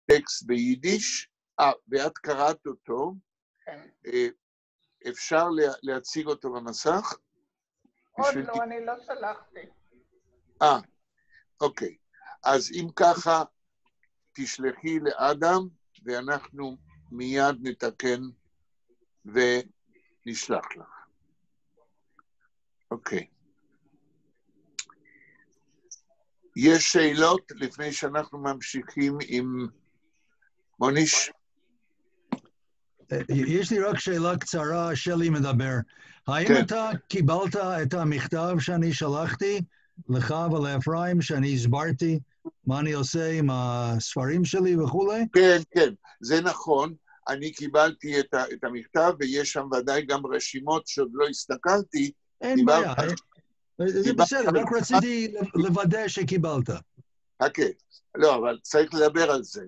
טקסט ביידיש, ואת קראת אותו, כן. אפשר להציג אותו במסך? עוד לא, אני לא שלחתי. אוקיי. אז אם ככה, תשלחי לאדם, ואנחנו מיד נתקן ונשלח לך. אוקיי. יש שאלות לפני שאנחנו ממשיכים עם מוניש? יש לי רק שאלה קצרה, שלי מדבר. האם אתה קיבלת את המכתב שאני שלחתי לך ולאפרים, שאני הסברתי מה אני עושה עם הספרים שלי וכולי? כן, כן, זה נכון. אני קיבלתי את המכתב, ויש שם ודאי גם רשימות שעוד לא הסתכלתי. אין בעיה. זה בסדר, רק רציתי לוודא שקיבלת. אוקיי, לא, אבל צריך לדבר על זה.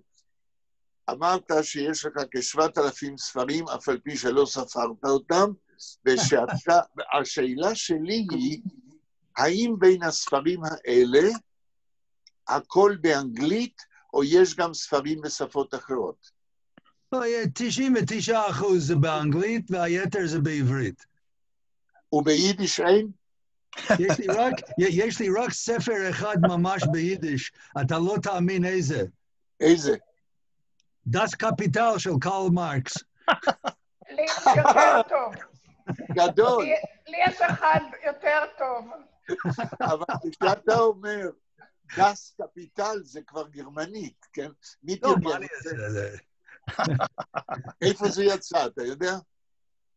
אמרת שיש לך כ7,000 ספרים, אף על פי שלא ספרת אותם, והשאלה שלי היא, האם בין הספרים האלה הכל באנגלית, או יש גם ספרים בשפות אחרות? 99% זה באנגלית, והיתר זה בעברית. וביידיש אין? יש לי רק ספר אחד ממש ביידיש, אתה לא תאמין איזה. איזה? דאס קפיטל של קרל מרקס. לי יותר טוב. גדול. לי יש אחד יותר טוב. אבל כשאתה אומר, דאס קפיטל זה כבר גרמנית, כן? מי תרגם את זה? איפה זה יצא, אתה יודע?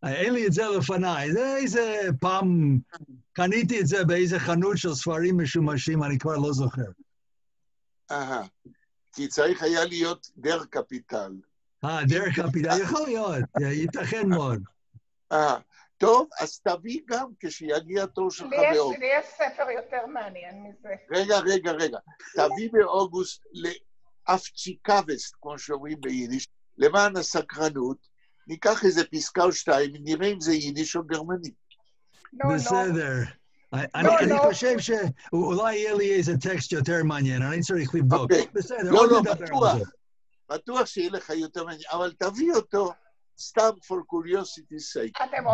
אין לי את זה לפניי. זה איזה פעם, קניתי את זה באיזה חנות של ספרים משומשים, אני כבר לא זוכר. כי צריך היה להיות דר קפיטל. דר קפיטל, יכול להיות, ייתכן מאוד. טוב, אז תביא גם כשיגיע תור שלך באוגוסט. לי יש ספר יותר מעניין מזה. רגע. תביא באוגוסט לאפצ'יקווסט, כמו שאומרים ביידיש, למען הסקרנות, ניקח איזה פסקה או שתיים, נראה אם זה יידיש או גרמנית. בסדר. אני חושב שאולי יהיה לי איזה טקסט יותר מעניין, אני צריך לבדוק. בסדר, עוד נדבר על זה. בטוח שיהיה לך יותר מעניין, אבל תביא אותו סתם for curiosity's sake. אתם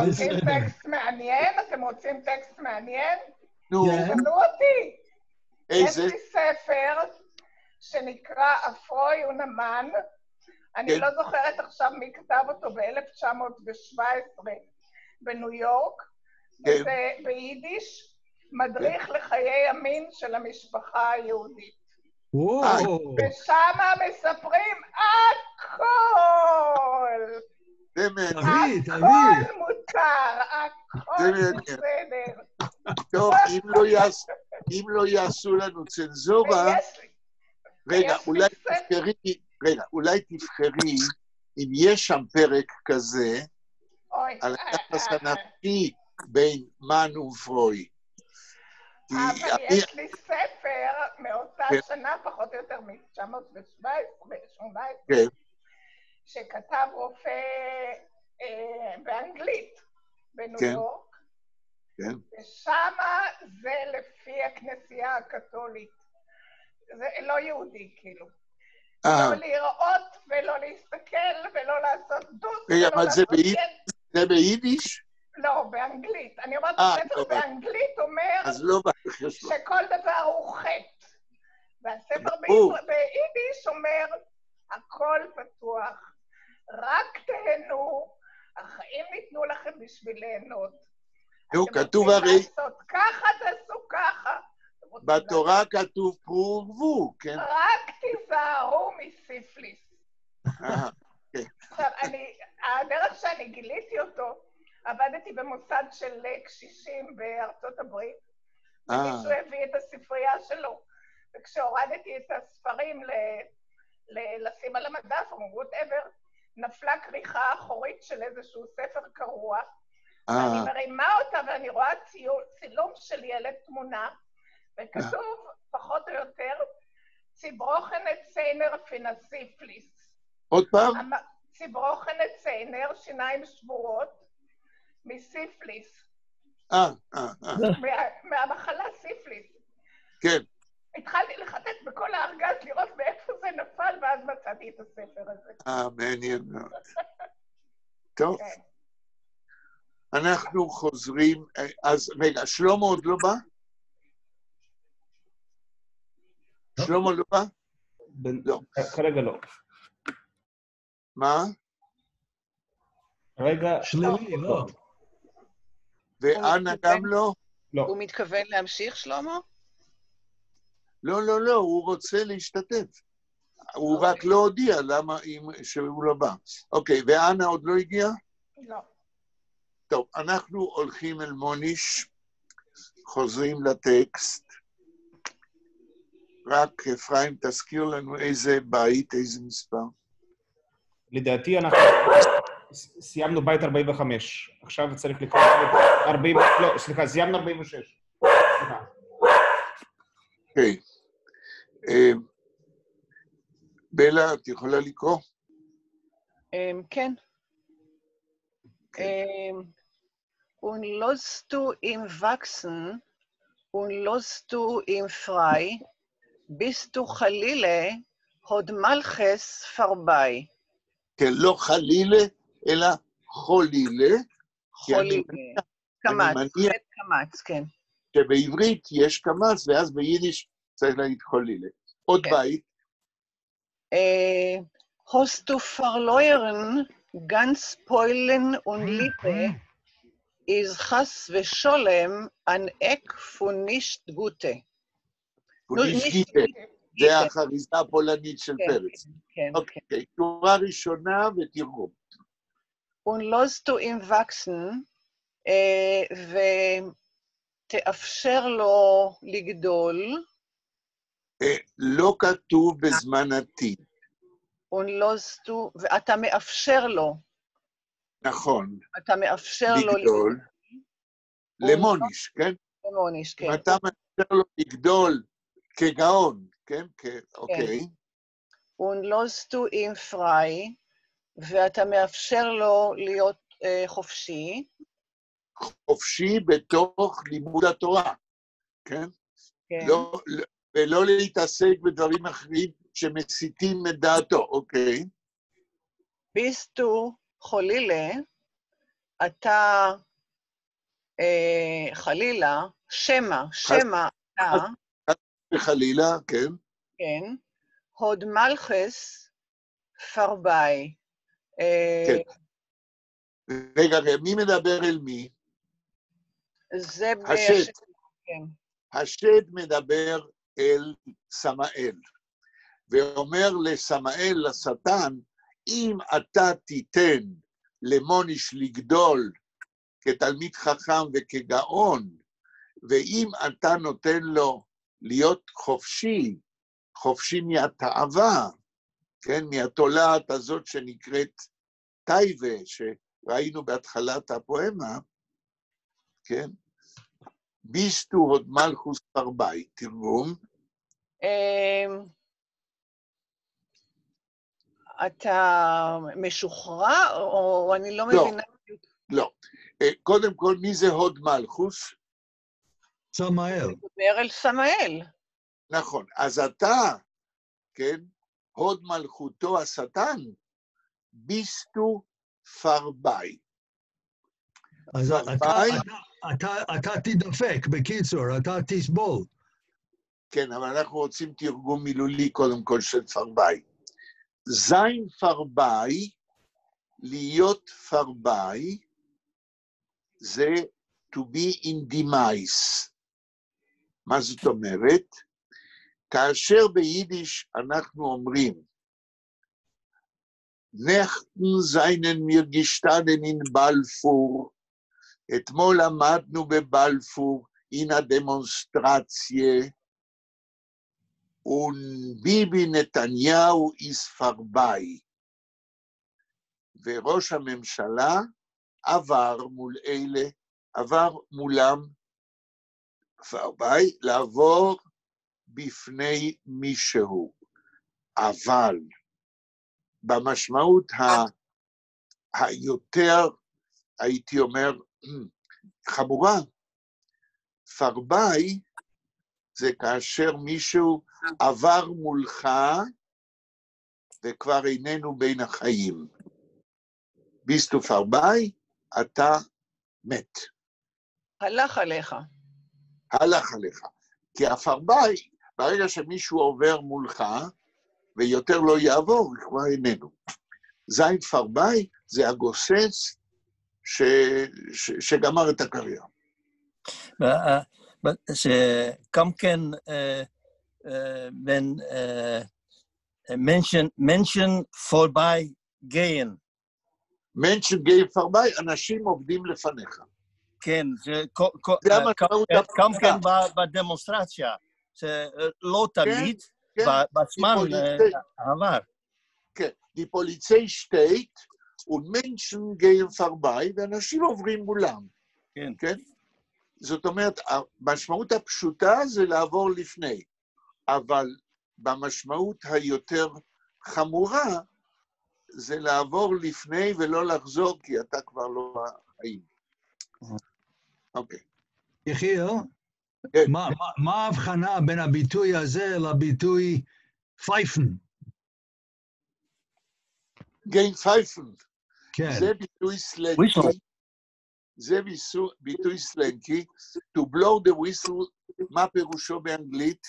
רוצים טקסט מעניין? נו. תקבלו אותי. איזה? יש לי ספר שנקרא אפרוי ונמן, אני לא זוכרת עכשיו מי כתב אותו ב-1917 בניו יורק, וזה ביידיש, מדריך לחיי המין של המשפחה היהודית. ושם מספרים הכל. הכל מותר, הכל בסדר. טוב, אם לא יעשו לנו צנזורה, אולי תבחרי, אם יש שם פרק כזה, על היחס הנפשי בין מן ופרוי. אבל יש לי ספר מאותה שנה, פחות או יותר מ-1917, שכתב רופא באנגלית, בניו יורק, ושם זה לפי הכנסייה הקתולית. זה לא יהודי, כאילו. לא לראות ולא להסתכל ולא לעשות דוס ולא לעשות זה ביידיש? לא, באנגלית. אני אומרת, הספר באנגלית אומר שכל דבר הוא חטא. והספר ביידיש אומר, הכל פתוח. רק תהנו, החיים ניתנו לכם בשביל ליהנות. כתוב הרי... ככה תעשו ככה. בתורה כתוב פרו ורבו, כן? רק תיזהרו מסיפליס. עכשיו, הדרך שאני גיליתי אותו, עבדתי במוסד של קשישים בארצות הברית, ומישהו הביא את הספרייה שלו, וכשהורדתי את הספרים לשים על המדף, או whatever, נפלה כריכה אחורית של איזשהו ספר קרוע, ואני מרימה אותה ואני רואה צילום של ילד תמונה, וכתוב, פחות או יותר, ציברוכן את ציינר פינסיפליס. עוד פעם? ציברוכן את ציינר, שיניים שבורות, מסיפליס. מהמחלה סיפליס. כן. התחלתי לחטט בכל הארגז לראות מאיפה זה נפל, ואז מצאתי את הספר הזה. מעניין מאוד. טוב. אנחנו חוזרים, אז רגע, שלמה עוד לא בא? שלמה לא בא? לא. כרגע לא. מה? רגע... שלילי, לא. ואנה גם לא? לא. הוא מתכוון להמשיך, שלמה? לא, לא, לא, הוא רוצה להשתתף. הוא רק לא הודיע למה שהוא לא בא. אוקיי, ואנה עוד לא הגיע? לא. טוב, אנחנו הולכים אל מוניש, חוזרים לטקסט. רק אפרים, תזכיר לנו איזה בית, איזה מספר. לדעתי אנחנו סיימנו בית 45. עכשיו צריך לקרוא 40... לא, סליחה, סיימנו 46. סליחה. אוקיי. בלה, את יכולה לקרוא? כן. Und lost du im Wachsen und lost du im Frei, bist du Chalile, hod Malches vorbei. כן, לא חלילה, אלא חולילה. חולילה. קמץ, קמץ, כן. שבעברית יש קמץ, ואז ביידיש צריך להגיד חולילה. עוד בית. Hast du verloren ganz Polen und Lippe, ist Chas ושולם an Eck von nicht Gute. זה החריזה הפולנית של פרץ. אוקיי, תורה ראשונה ותרגום. Und lost du im Wachsen, ותאפשר לו לגדול. לא כתוב בזמן עתיד. ואתה מאפשר לו. נכון. אתה מאפשר לו לגדול. למוניש, כן? למוניש, כן. אתה מאפשר לו לגדול כגאון, כן? אוקיי. Und lost du ihm frei, ואתה מאפשר לו להיות חופשי. חופשי בתוך לימוד התורה, כן? כן. ולא להתעסק בדברים אחרים שמסיתים את דעתו, אוקיי? ביסטו חולילה, אתה חלילה, שמא, אתה. חלילה, כן. כן. הוד מלכס פרביי. כן. רגע, מי מדבר אל מי? זה השד. כן. השד מדבר אל סמאל, ואומר לסמאל, לשטן, אם אתה תיתן למוניש לגדול כתלמיד חכם וכגאון, ואם אתה נותן לו להיות חופשי, חופשי מהתאווה, כן, מהתולעת הזאת שנקראת טייבה, שראינו בהתחלת הפואמה, כן, ביסטו הוד מלכוס פרביי, תרגום. אתה משוחרר, או אני לא מבינה? לא. קודם כל, מי זה הוד מלכוס? סמאל. מדבר אל סמאל. נכון. אז אתה, כן, הוד מלכותו השטן, ביסטו פרביי. אז אתה תדפק, בקיצור, אתה תסבול. כן, אבל אנחנו רוצים תרגום מילולי קודם כל של פרביי. זין פרביי, להיות פרביי, זה to be in demise. מה זאת אומרת? כאשר ביידיש אנחנו אומרים, נכטן זיינן מיר גשטנן אין בלפור, אתמול עמדנו בבלפור, אין הדמונסטרציה, וביבי נתניהו איז פרביי. וראש הממשלה עבר מול אלה, עבר מולם פרביי, לעבור בפני מישהו. אבל במשמעות היותר, הייתי אומר, חמורה, פרביי זה כאשר מישהו עבר מולך, וכבר איננו בין החיים. ביסטו פרביי, אתה מת. הלך עליך. הלך עליך. כי הפרביי, ברגע שמישהו עובר מולך, ויותר לא יעבור, כבר איננו. זין פרביי זה הגוסס שגמר את הקריירה. גם כן, mention פרביי גיין. mention גיין פרביי, אנשים עובדים לפניך. כן, זה המשמעות גם כן בדמונסטרציה, שלא תמיד, בזמן העבר. כן, die Polizei steht und Menschen gehen vorbei, ואנשים עוברים מולם. כן. כן? זאת אומרת, המשמעות הפשוטה זה לעבור לפני, אבל במשמעות היותר חמורה, זה לעבור לפני ולא לחזור, כי אתה כבר לא בחיים. אוקיי. יחיאל, מה ההבחנה בין הביטוי הזה לביטוי פייפן? גיין פייפן. כן. זה ביטוי סלנקי. זה ביטוי סלנקי. To blow the whistle, מה פירושו באנגלית?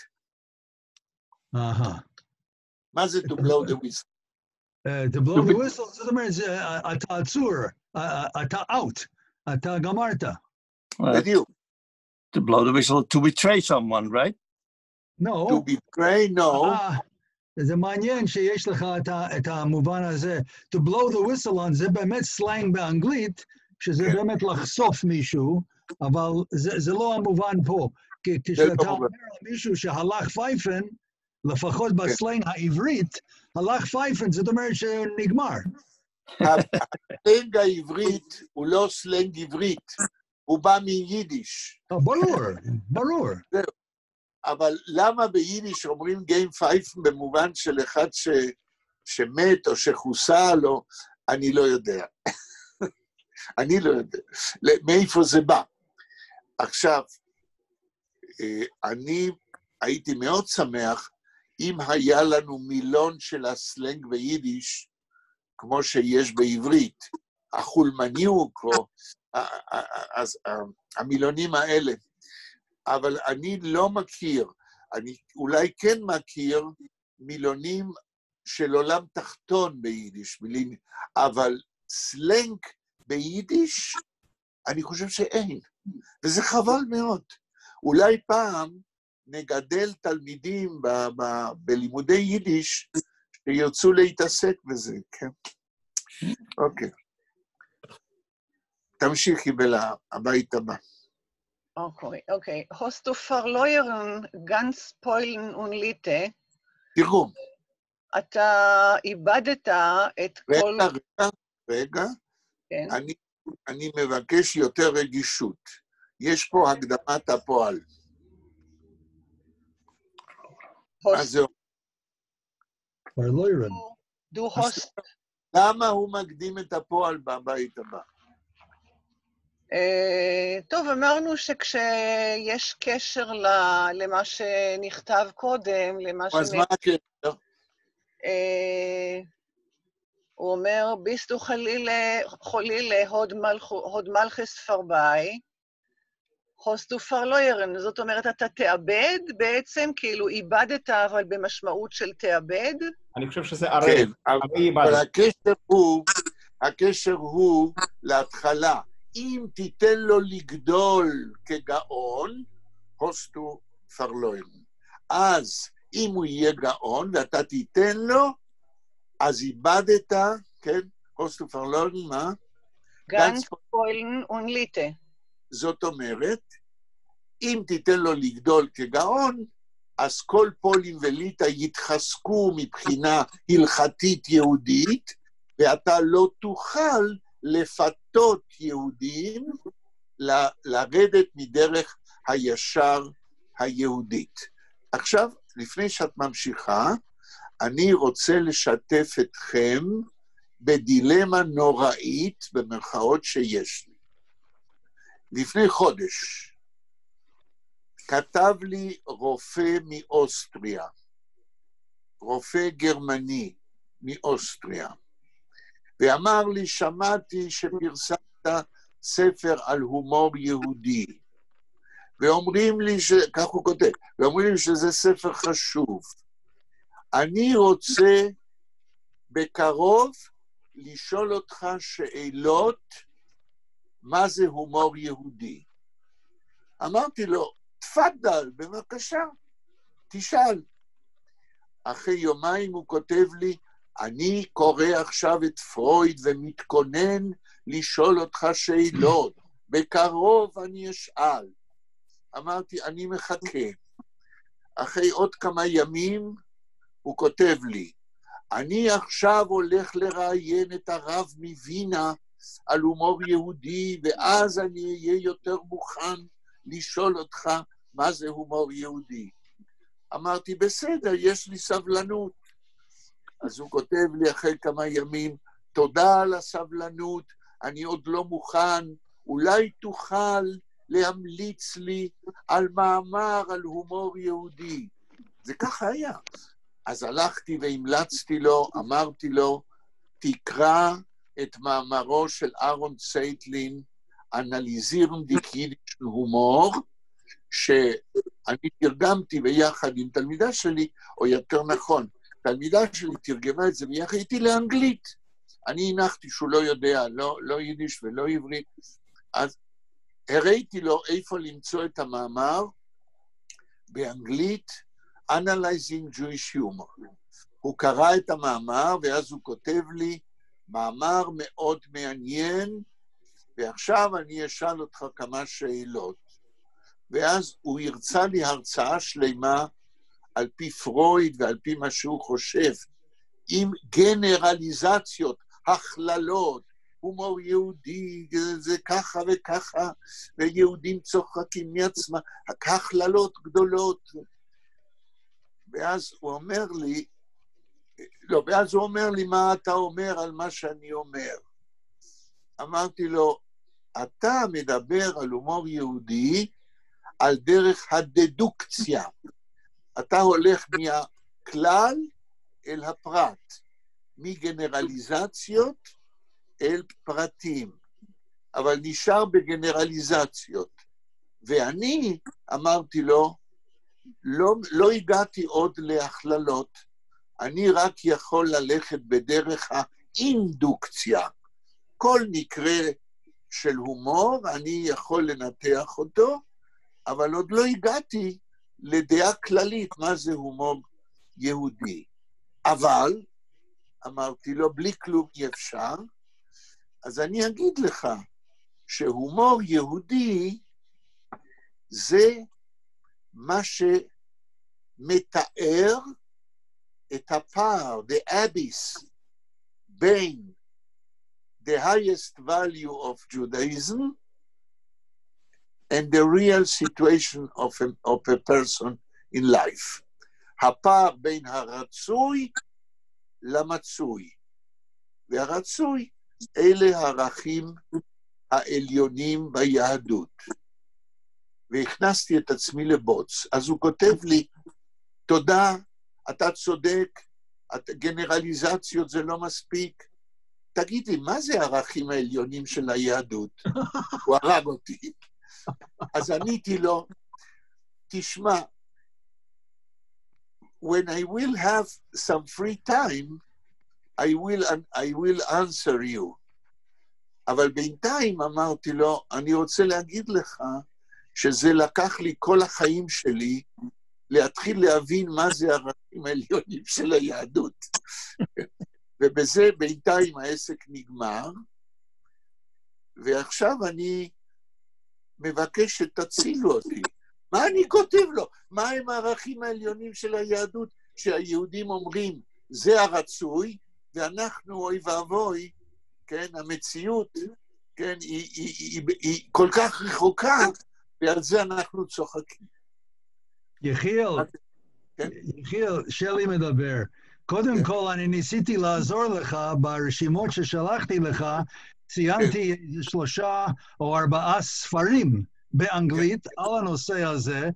מה זה to blow the whistle? To blow the whistle, זאת אומרת, אתה עצור, אתה out, אתה גמרת. בדיוק. To blow the whistle, to betray someone, right? No. To betray, no. זה מעניין שיש לך את המובן הזה. To blow the whistle on, זה באמת סלנג באנגלית, שזה באמת לחשוף מישהו, אבל זה לא המובן פה. כי כשאתה אומר מישהו שהלך פייפן, לפחות בסלנג העברית, הלך פייפן, זאת אומרת שנגמר. הסלנג העברית הוא לא סלנג עברית, הוא בא מיידיש. ברור. אבל למה ביידיש אומרים גיין פייפן במובן של אחד שמת או שחוסל, או אני לא יודע. אני לא יודע. מאיפה זה בא? עכשיו, אני הייתי מאוד שמח אם היה לנו מילון של הסלנג ביידיש, כמו שיש בעברית, החולמניוק, או המילונים האלה. אבל אני לא מכיר, אני אולי כן מכיר מילונים של עולם תחתון ביידיש, אבל סלנג ביידיש, אני חושב שאין, וזה חבל מאוד. אולי פעם נגדל תלמידים בלימודי יידיש, שירצו להתעסק בזה, כן? אוקיי. תמשיכי הבית הבא. Okay. Hast du verloren ganz Polen und Lite? תראו. אתה איבדת את כל... רגע. כן. אני מבקש יותר רגישות. יש פה הקדמת הפועל. מה זה? verloren. Du hast... למה הוא מקדים את הפועל בבית הבא? טוב, אמרנו שכשיש קשר למה שנכתב קודם, למה אז מה הקשר? הוא אומר, ביסטו חולילה הוד מלכס פרביי, הוסטו פרלוירן, זאת אומרת, אתה תאבד בעצם, כאילו איבדת, אבל במשמעות של תאבד? אני חושב שזה ערב. כן, אבל הקשר הוא להתחלה. אם תיתן לו לגדול כגאון, הוסטו פרלוירן. אז אם הוא יהיה גאון ואתה תיתן לו, אז איבדת, כן, הוסטו פרלוירן, מה? גנץ פוילן אונליטה. זאת אומרת, אם תיתן לו לגדול כגאון, אז כל פולים וליטה יתחזקו מבחינה הלכתית יהודית, ואתה לא תוכל לפתות יהודים לרדת מדרך הישר היהודית. עכשיו, לפני שאת ממשיכה, אני רוצה לשתף אתכם בדילמה נוראית, במרכאות שיש לי. לפני חודש, כתב לי רופא מאוסטריה, רופא גרמני מאוסטריה, ואמר לי, שמעתי שפרסמת ספר על הומור יהודי, ואומרים לי, כך הוא כותב, ואומרים לי שזה ספר חשוב. אני רוצה בקרוב לשאול אותך שאלות, מה זה הומור יהודי? אמרתי לו, תפדל, בבקשה, תשאל. אחרי יומיים הוא כותב לי, אני קורא עכשיו את פרויד ומתכונן לשאול אותך שאלות, בקרוב אני אשאל. אמרתי, אני מחכה. אחרי עוד כמה ימים הוא כותב לי, אני עכשיו הולך לראיין את הרב מווינה על הומור יהודי, ואז אני אהיה יותר מוכן לשאול אותך מה זה הומור יהודי. אמרתי, בסדר, יש לי סבלנות. אז הוא כותב לי אחרי כמה ימים, תודה על הסבלנות, אני עוד לא מוכן, אולי תוכל להמליץ לי על מאמר על הומור יהודי. זה ככה היה. אז הלכתי והמלצתי לו, אמרתי לו, תקרא את מאמרו של אהרון צייטלין, אנליזירן די יידישן הומור, שאני תרגמתי ביחד עם תלמידה שלי, או יותר נכון, תלמידה שלי תרגמה את זה ביחד איתי לאנגלית. אני הנחתי שהוא לא יודע, לא יידיש ולא עברית, אז הראיתי לו איפה למצוא את המאמר באנגלית, Analyzing Jewish Humor. הוא קרא את המאמר, ואז הוא כותב לי, מאמר מאוד מעניין, ועכשיו אני אשאל אותך כמה שאלות. ואז הוא הרצה לי הרצאה שלמה, על פי פרויד ועל פי מה שהוא חושב, עם גנרליזציות, הכללות, הומור יהודי, זה ככה וככה, ויהודים צוחקים מעצמם, הכללות גדולות. ואז הוא אומר לי, מה אתה אומר על מה שאני אומר? אמרתי לו, אתה מדבר על הומור יהודי, על דרך הדדוקציה. אתה הולך מהכלל אל הפרט, מגנרליזציות אל פרטים, אבל נשאר בגנרליזציות. ואני אמרתי לו, לא הגעתי עוד להכללות, אני רק יכול ללכת בדרך האינדוקציה. כל מקרה של הומור, אני יכול לנתח אותו, אבל עוד לא הגעתי לדעה כללית מה זה הומור יהודי. אבל, אמרתי לו, בלי כלום אי אפשר, אז אני אגיד לך שהומור יהודי זה מה שמתאר את הפער, the abyss, בין the highest value of Judaism and the real situation of a person in life. הפער בין הרצוי למצוי. והרצוי, אלה הערכים העליונים ביהדות. והכנסתי את עצמי לבוץ. אז הוא כותב לי, תודה, אתה צודק, גנרליזציות זה לא מספיק. תגיד לי, מה זה הערכים העליונים של היהדות? הוא הרג אותי. אז עניתי לו, תשמע, when I will have some free time, I will answer you. אבל בינתיים אמרתי לו, אני רוצה להגיד לך, שזה לקח לי כל החיים שלי, להתחיל להבין מה זה הערכים העליונים של היהדות. ובזה בינתיים העסק נגמר, ועכשיו אני מבקש שתצילו אותי. מה אני כותב לו? מה הם הערכים העליונים של היהדות, שהיהודים אומרים, זה הרצוי, ואנחנו, אוי ואבוי, כן, המציאות, כן, היא כל כך רחוקה, ועל זה אנחנו צוחקים. יחיאל, שלי מדבר. קודם כל, אני ניסיתי לעזור לך ברשימות ששלחתי לך, ציינתי 3 או 4 ספרים באנגלית על הנושא הזה,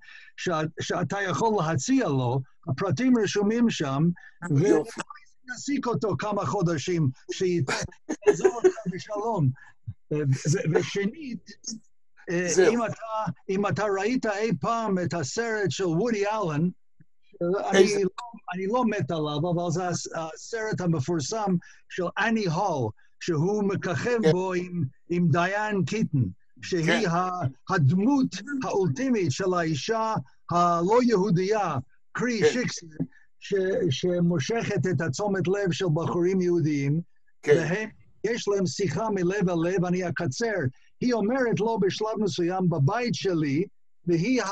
שאתה יכול להציע לו, הפרטים רשומים שם, ונסיק אותו כמה חודשים, שיעזור אותך בשלום. ושנית, אם אתה ראית אי פעם את הסרט של וודי אלן, אני לא מת עליו, אבל זה הסרט המפורסם של אני הול, שהוא מככב בו עם דיין קיטון, שהיא הדמות האולטימית של האישה הלא יהודייה, קרי שיקספיר, שמושכת את התשומת לב של בחורים יהודיים, והם, יש להם שיחה מלב אל לב, אני אקצר. היא אומרת לו בשלב מסוים, בבית שלי, והיא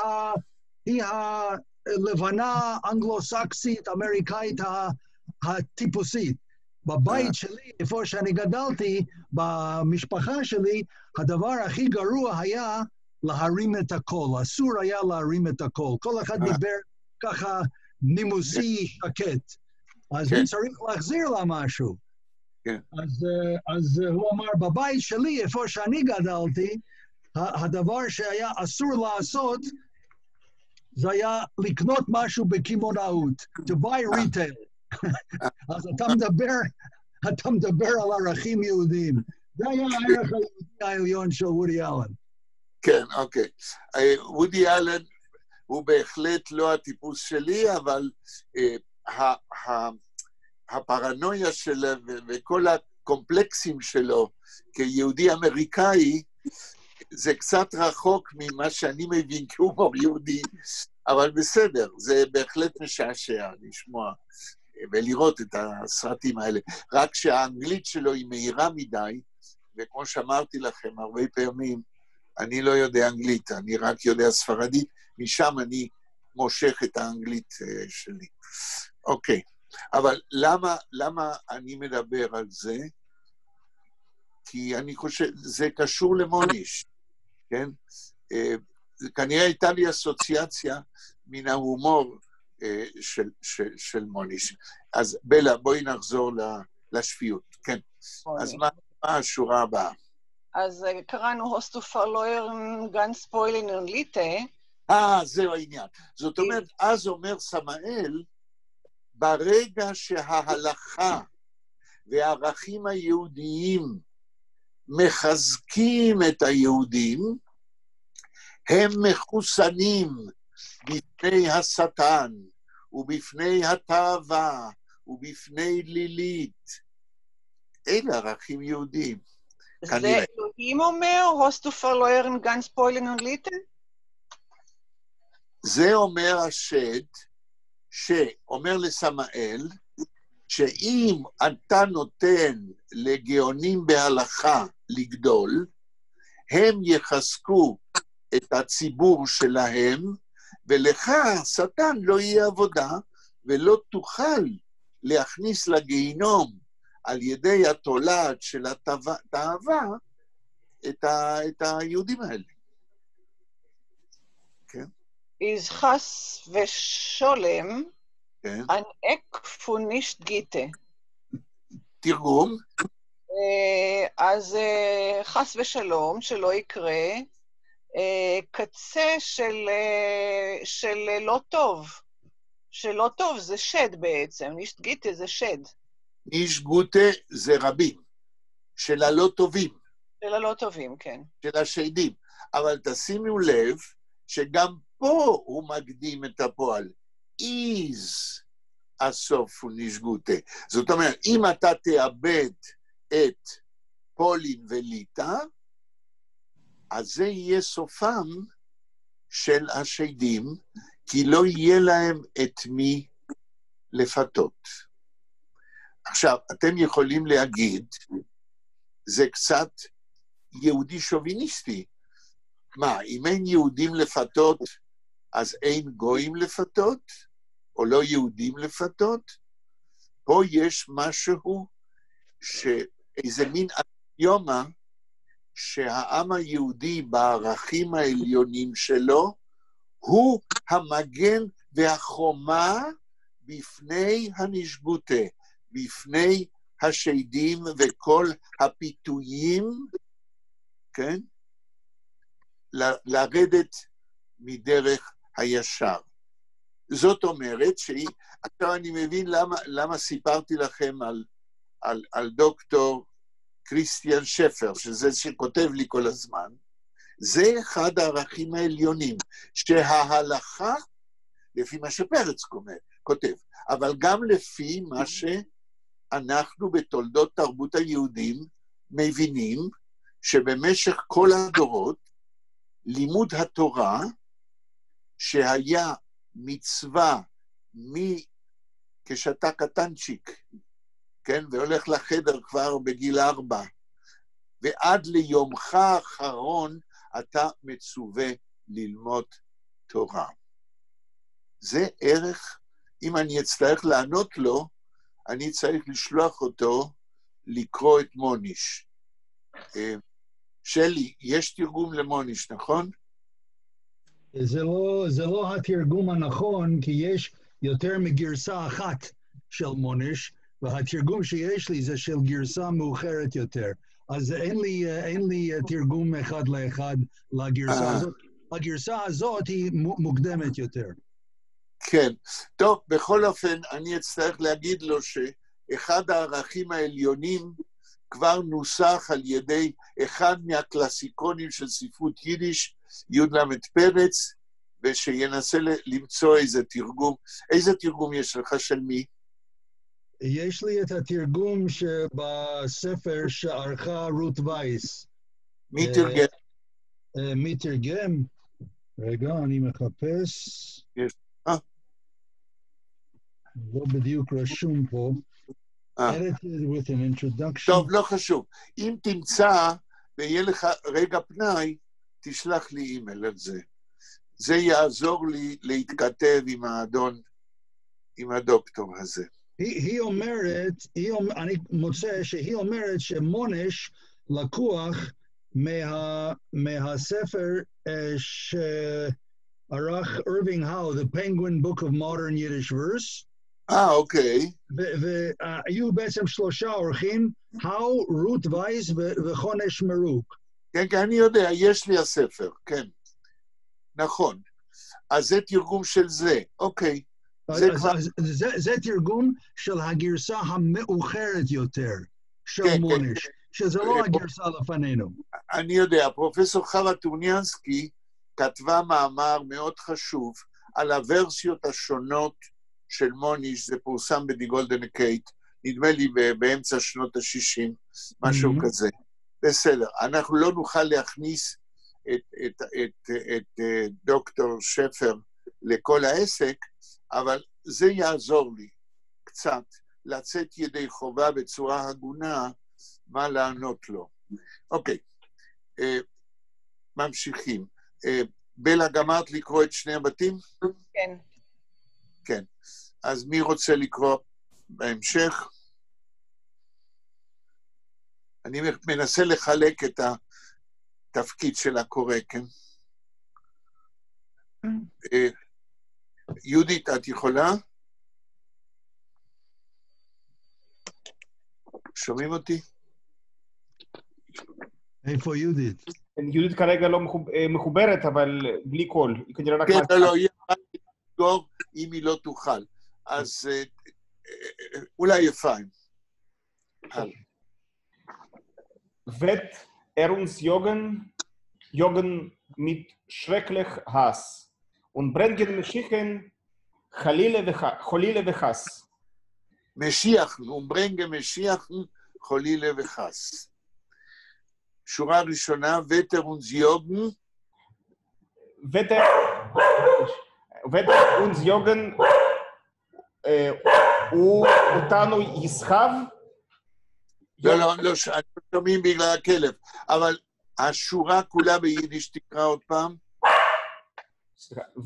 הלבנה אנגלו-סקסית, אמריקאית הטיפוסית. בבית שלי, איפה שאני גדלתי, במשפחה שלי, הדבר הכי גרוע היה להרים את הקול. אסור היה להרים את הקול. כל אחד דיבר ככה נימוסי שקט. אז הוא צריך להחזיר לה משהו. אז הוא אמר, בבית שלי, איפה שאני גדלתי, הדבר שהיה אסור לעשות, זה היה לקנות משהו בקימונאות, to buy retail. אז אתה מדבר על ערכים יהודיים. זה היה הערך היהודי העליון של וודי אלן. כן, אוקיי. וודי אלן הוא בהחלט לא הטיפוס שלי, אבל הפרנויה שלו וכל הקומפלקסים שלו כיהודי אמריקאי, זה קצת רחוק ממה שאני מבין כהומור יהודי, אבל בסדר, זה בהחלט משעשע לשמוע ולראות את הסרטים האלה. רק שהאנגלית שלו היא מהירה מדי, וכמו שאמרתי לכם הרבה פעמים, אני לא יודע אנגלית, אני רק יודע ספרדית, משם אני מושך את האנגלית שלי. אוקיי, אבל למה אני מדבר על זה? כי אני חושב, זה קשור למוניש, כן? כנראה הייתה לי אסוציאציה מן ההומור של מוניש. אז בלה, בואי נחזור לשפיות, כן. אז מה השורה הבאה? אז קראנו הוסטו פרלוירן גנץ פוילן אנליטה. זהו העניין. זאת אומרת, אז אומר סמאל, ברגע שההלכה והערכים היהודיים מחזקים את היהודים, הם מחוסנים בפני השטן, ובפני התאווה, ובפני לילית. אלה ערכים יהודיים. זה אלוהים אומר, הוסטו פרלוירן גנץ פוילן אנליטה? זה אומר השד, שאומר לסמאל, שאם אתה נותן לגאונים בהלכה לגדול, הם יחזקו את הציבור שלהם, ולך, שטן, לא יהיה עבודה, ולא תוכל להכניס לגיהינום על ידי התולעת של התאווה את היהודים האלה. כן? איז חס ושולם, כן. אנ אקפו נישט גיטה. תרגום? אז חס ושלום, שלא יקרה, קצה של לא טוב. שלא טוב זה שד בעצם, נישט גיטה זה שד. נישט גוטה זה רבים, של הלא טובים. של הלא טובים, כן. של השדים. אבל תשימו לב שגם פה הוא מקדים את הפועל. איז הסוף הוא נשגותה. זאת אומרת, אם אתה תאבד את פולין וליטה, אז זה יהיה סופם של השדים, כי לא יהיה להם את מי לפתות. עכשיו, אתם יכולים להגיד, זה קצת יהודי שוביניסטי. מה, אם אין יהודים לפתות, אז אין גויים לפתות? או לא יהודים לפתות? פה יש משהו איזה מין אקסיומה, שהעם היהודי בערכים העליונים שלו, הוא המגן והחומה בפני הנשגותה, בפני השדים וכל הפיתויים, כן? לרדת מדרך הישר. זאת אומרת עכשיו אני מבין למה סיפרתי לכם על דוקטור קריסטיאן שפר, שזה שכותב לי כל הזמן. זה אחד הערכים העליונים, שההלכה, לפי מה שפרץ כותב, אבל גם לפי מה שאנחנו בתולדות תרבות היהודים מבינים, שבמשך כל הדורות, לימוד התורה, שהיה מצווה כשאתה קטנצ'יק, כן, והולך לחדר כבר בגיל 4, ועד ליומך האחרון אתה מצווה ללמוד תורה. זה ערך, אם אני אצטרך לענות לו, אני צריך לשלוח אותו לקרוא את מוניש. שלי, יש תרגום למוניש, נכון? זה לא התרגום הנכון, כי יש יותר מגרסה אחת של מוניש, והתרגום שיש לי זה של גרסה מאוחרת יותר. אז אין לי תרגום אחד לאחד לגרסה הזאת. הגרסה הזאת היא מוקדמת יותר. כן. טוב, בכל אופן, אני אצטרך להגיד לו שאחד הערכים העליונים כבר נוסח על ידי אחד מהקלאסיקונים של ספרות יידיש, י"ל פרץ, ושינסה למצוא איזה תרגום. איזה תרגום יש לך של מי? יש לי את התרגום שבספר שערכה רות וייס. מי תרגם? מי תרגם? רגע, אני מחפש. יש. לא בדיוק רשום פה. Edited with an introduction. טוב, לא חשוב. אם תמצא ויהיה לך רגע פנאי, תשלח לי אימייל על זה. זה יעזור לי להתכתב עם האדון, עם הדוקטור הזה. היא אומרת, אני מוצא שהיא אומרת שמונש לקוח מהספר שערך אירווינג האו, The Penguin Book of Modern Yiddish Verse. אוקיי. והיו בעצם 3 אורחים, האו, רות וייס וחונש מרוק. כן, כן, אני יודע, יש לי הספר, כן. נכון. אז זה תרגום של זה, אוקיי. זה תרגום של הגרסה המאוחרת יותר, של מוניש, שזה לא הגרסה לפנינו. אני יודע, פרופסור חווה טורניאנסקי כתבה מאמר מאוד חשוב על הוורסיות השונות של מוניש, זה פורסם בדי גולדן קייט, נדמה לי באמצע שנות ה-60, משהו כזה. בסדר, אנחנו לא נוכל להכניס את דוקטור שפר לכל העסק, אבל זה יעזור לי קצת לצאת ידי חובה בצורה הגונה מה לענות לו. אוקיי, ממשיכים. בלה, גמרת לקרוא את שני הבתים? כן. כן. אז מי רוצה לקרוא בהמשך? אני מנסה לחלק את התפקיד של הקורא, כן? יהודית, את יכולה? שומעים אותי? איפה יהודית? יהודית כרגע לא מחוברת, אבל בלי קול. היא כנראה רק... כן, לא, היא יכולה לסגור אם היא לא תוכל. אז אולי יפיים. Wird uns jagen mit schrecklich Hass und bringen Mashiach Cholile וחס. משיח, ומברנגה משיח, חולילה וחס. שורה ראשונה, וטר ונזיוגן. וטר ונזיוגן, הוא אותנו יסחב? לא, שומעים בגלל הכלב, אבל השורה כולה ביידיש תקרא עוד פעם.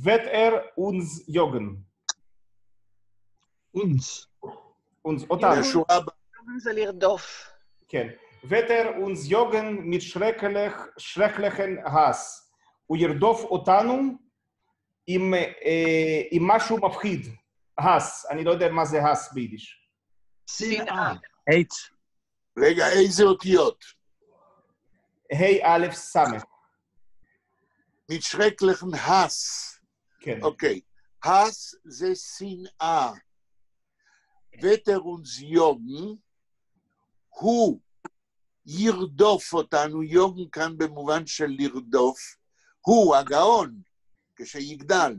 וטר ונזיוגן. אותנו. השורה זה לרדוף. כן. וטר ונזיוגן mit schrecklichen Hass. הוא ירדוף אותנו עם משהו מפחיד. Hass. אני לא יודע מה זה Hass ביידיש. שנאה. רגע, איזה אותיות? ה' א' ס'. מתשרק לכם הס. כן. אוקיי. הס זה שנאה. וטרונס יוגן, הוא ירדוף אותנו, יוגן כאן במובן של לרדוף, הוא הגאון, כשיגדל,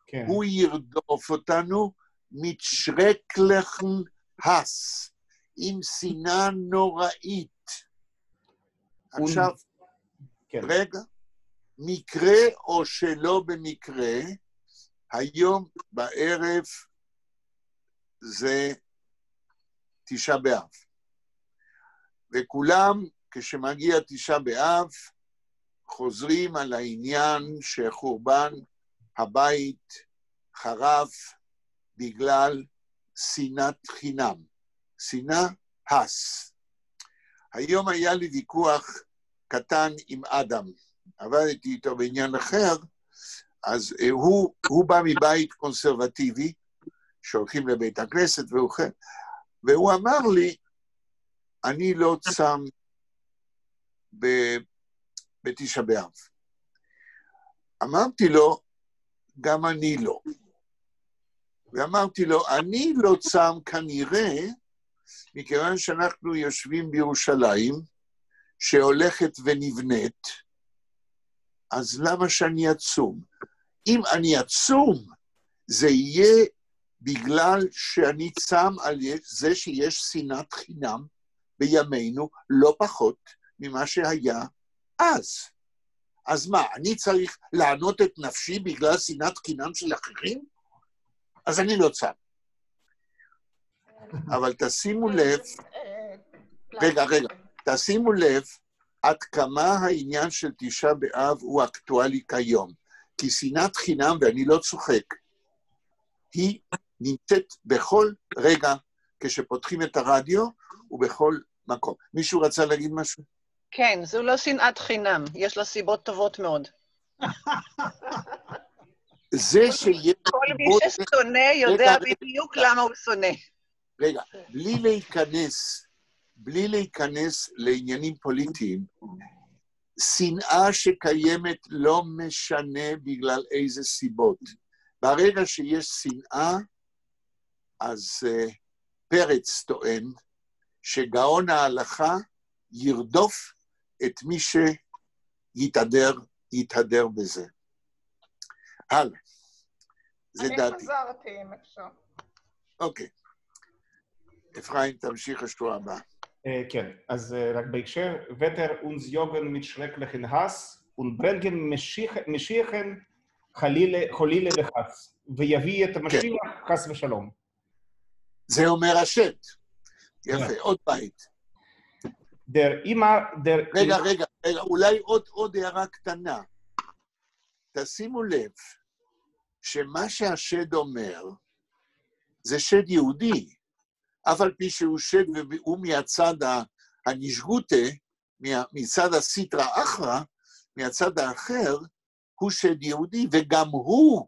כן. הוא ירדוף אותנו, מתשרק לכם הס, עם שנאה נוראית. עכשיו, כן. רגע, מקרה או שלא במקרה, היום בערב זה תשעה באב. וכולם, כשמגיע תשעה באב, חוזרים על העניין שחורבן הבית חרב בגלל שנאת חינם. שנאה הס. היום היה לי ויכוח קטן עם אדם. עבדתי איתו בעניין אחר, אז הוא בא מבית קונסרבטיבי, שהולכים לבית הכנסת והוא אמר לי, אני לא צם בתשעה באב. אמרתי לו, גם אני לא. ואמרתי לו, אני לא צם כנראה, מכיוון שאנחנו יושבים בירושלים, שהולכת ונבנית, אז למה שאני אצום? אם אני אצום, זה יהיה בגלל שאני צם על זה שיש שנאת חינם בימינו לא פחות ממה שהיה אז. אז מה, אני צריך לענות את נפשי בגלל שנאת חינם של אחרים? אז אני לא צם. אבל תשימו לב, רגע, תשימו לב עד כמה העניין של תשעה באב הוא אקטואלי כיום. כי שנאת חינם, ואני לא צוחק, היא נמצאת בכל רגע כשפותחים את הרדיו ובכל מקום. מישהו רצה להגיד משהו? כן, זו לא שנאת חינם, יש לה סיבות טובות מאוד. זה שיש... כל מי ששונא יודע בדיוק למה הוא שונא. רגע, בלי להיכנס לעניינים פוליטיים, שנאה שקיימת לא משנה בגלל איזה סיבות. ברגע שיש שנאה, אז פרץ טוען שגאון ההלכה ירדוף את מי שיתהדר בזה. הלאה. זה דעתי. אני חזרתי, אם אפשר. אוקיי. אפרים, תמשיך השבוע הבא. כן, אז רק בהקשר, ותר uns Jürgen mit schrecklichen Hass und bringen משיחן חלילה וחס, ויביא את המשיח חס ושלום. זה אומר השד. יפה, עוד בית. רגע, אולי עוד הערה קטנה. תשימו לב שמה שהשד אומר זה שד יהודי, אף על פי שהוא שד והוא מהצד הנשגותה, מצד הסיטרא אחרא, מהצד האחר, הוא שד יהודי, וגם הוא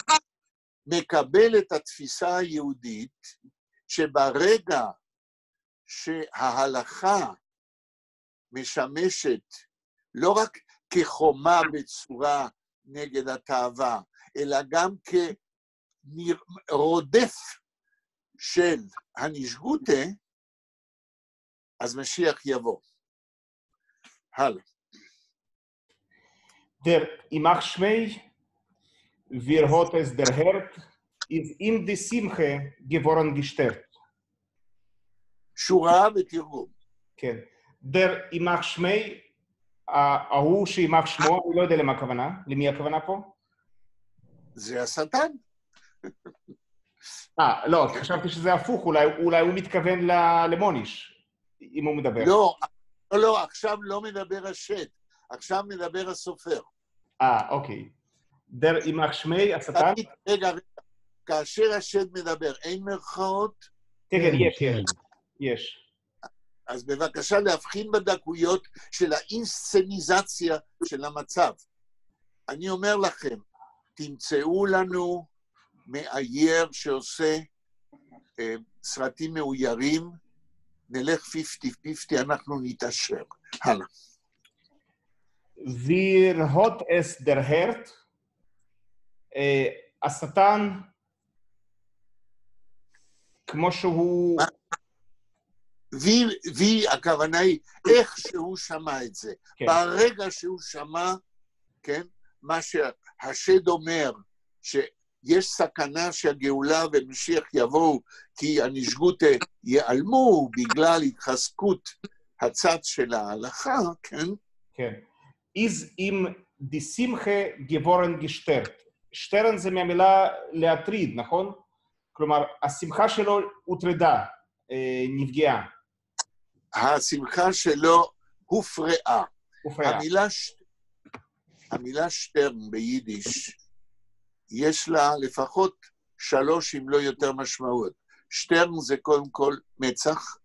מקבל את התפיסה היהודית, שברגע שההלכה משמשת לא רק כחומה בצורה נגד התאווה, אלא גם כרודף של הנשגותה, אז משיח יבוא. הלאה. Der Imach Schmei, wir hat es der Herd, ist ihm die Simche geworden gestört. שורה ותרגום. כן. Der Imach Schmei, ההוא שימח שמו, אני לא יודע למה הכוונה. למי הכוונה פה? זה השטן. לא, חשבתי שזה הפוך, אולי הוא מתכוון למוניש, אם הוא מדבר. לא, עכשיו לא מדבר השד, עכשיו מדבר הסופר. אוקיי. דר אימך שמי, השטן? רגע, כאשר השד מדבר, אין מרכאות? כן, יש. אז בבקשה להבחין בדקויות של האינסצניזציה של המצב. אני אומר לכם, תמצאו לנו מאייר שעושה סרטים מאוירים, נלך 50-50, אנחנו נתעשר. הלאה. Wir hat es der Herd, השטן, כמו שהוא... וי, הכוונה היא איך שהוא שמע את זה. כן. ברגע שהוא שמע, כן, מה שהשד אומר, שיש סכנה שהגאולה ומשיח יבואו, כי הנשגות ייעלמו בגלל התחזקות הצד של ההלכה, כן? כן. איז עם דסימחה גבורן גשטרט. שטרן זה מהמילה להטריד, נכון? כלומר, השמחה שלו הוטרדה, נפגעה. השמחה שלו הופרעה. הופרעה. המילה שטרן ביידיש, יש לה לפחות 3 אם לא יותר משמעות. שטרן זה קודם כל מצח,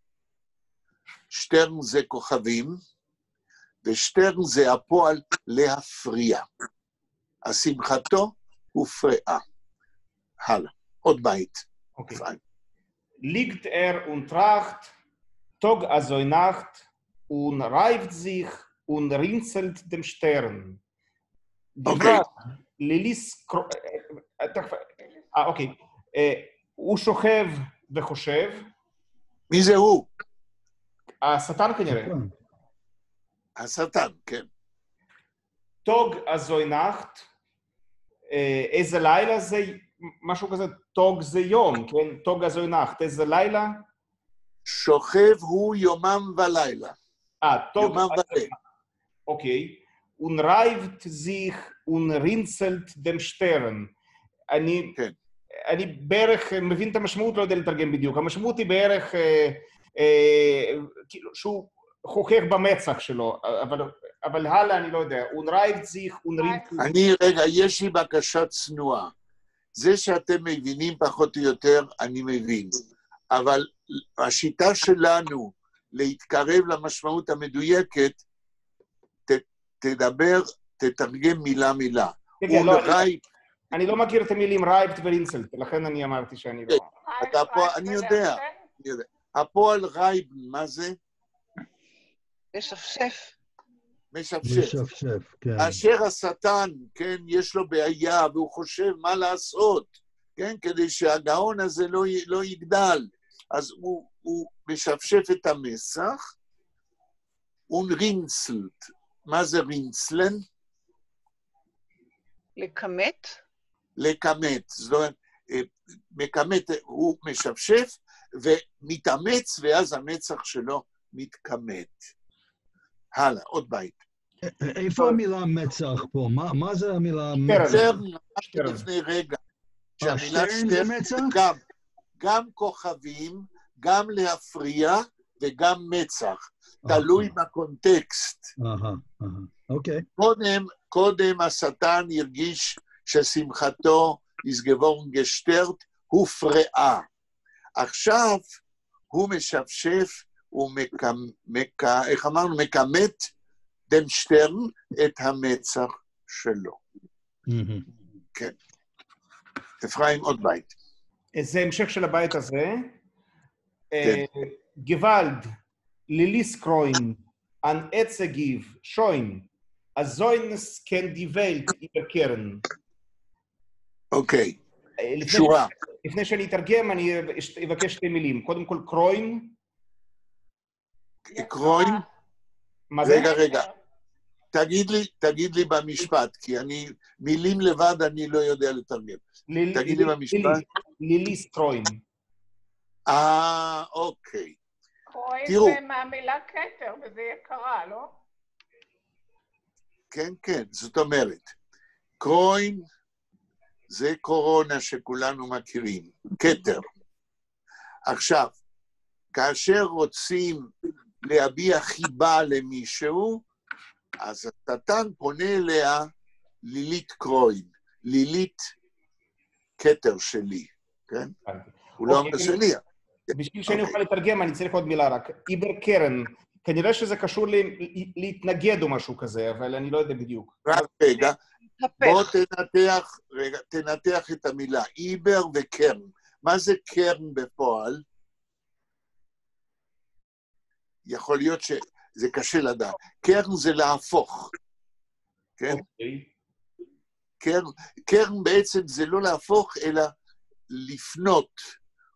שטרן זה כוכבים, ושטרן זה הפועל להפריע. השמחתו הופרעה. הלאה, עוד בית. אוקיי. Liegt und tracht, Tag also Nacht, und reibt sich und rinselt dem Stern. אוקיי. ליליס... אוקיי. הוא שוכב וחושב. מי זה הוא? השטן כנראה. השטן, כן. טוג הזוי נחט, איזה לילה זה, משהו כזה, טוג זה יום, כן? טוג הזוי נחט, איזה לילה? שוכב הוא יומם ולילה. טוג... יומם ולילה. אוקיי. Und reibt sich und rinselt dem Stern. אני בערך מבין את המשמעות, לא יודע לתרגם בדיוק. המשמעות היא בערך כאילו שהוא חוכך במצח שלו, אבל הלאה אני לא יודע. Und reibt sich und rinselt... רגע, יש לי בקשה צנועה. זה שאתם מבינים פחות או יותר, אני מבין. אבל השיטה שלנו להתקרב למשמעות המדויקת, תתרגם מילה. אני לא מכיר את המילים רייבט ורינסלט, לכן אני אמרתי שאני לא... אני יודע. הפועל רייב, מה זה? משפשף. משפשף, כן. אשר השטן, כן, יש לו בעיה, והוא חושב מה לעשות, כן, כדי שהגאון הזה לא יגדל. אז הוא משפשף את המסך, רינסלט. מה זה רינסלן? לקמת? לקמת. זאת אומרת, מקמת, הוא משפשף ומתאמץ, ואז המצח שלו מתקמת. הלאה, עוד בית. איפה המילה מצח פה? מה זה המילה מצח? שטרן, לפני רגע. שטרן זה מצח? גם כוכבים, גם להפריע וגם מצח. תלוי בקונטקסט. אוקיי. קודם השטן הרגיש ששמחתו איזגבורן גשטרט הופרעה. עכשיו הוא משפשף איך אמרנו? מקמת דם שטרן את המצח שלו. כן. אפרים, עוד בית. זה המשך של הבית הזה. גוואלד, ליליס קרוין, an Etzegiv, Schoin, Azoines ken die Welt überkehren. אוקיי, שורה. לפני שאני אתרגם, אני אבקש 2 מילים. קודם כל, קרוין. קרוין? מה זה? רגע. תגיד לי במשפט, כי מילים לבד אני לא יודע לתרגם. תגיד לי במשפט. ליליס קרוין. אוקיי. קרוין זה מהמילה כתר, וזה יקרה, לא? כן, זאת אומרת, קרוין זה קורונה שכולנו מכירים, כתר. עכשיו, כאשר רוצים להביע חיבה למישהו, אז השטן פונה אליה לילית קרוין, לילית כתר שלי, כן? הוא לא אומר שלי. בשביל שאני אוכל לתרגם, אני צריך עוד מילה רק. איבר קרן, כנראה שזה קשור להתנגד או משהו כזה, אבל אני לא יודע בדיוק. רק רגע, בוא תנתח את המילה, איבר וקרן. מה זה קרן בפועל? יכול להיות שזה קשה לדעת. קרן זה להפוך. כן? אוקיי. קרן בעצם זה לא להפוך, אלא לפנות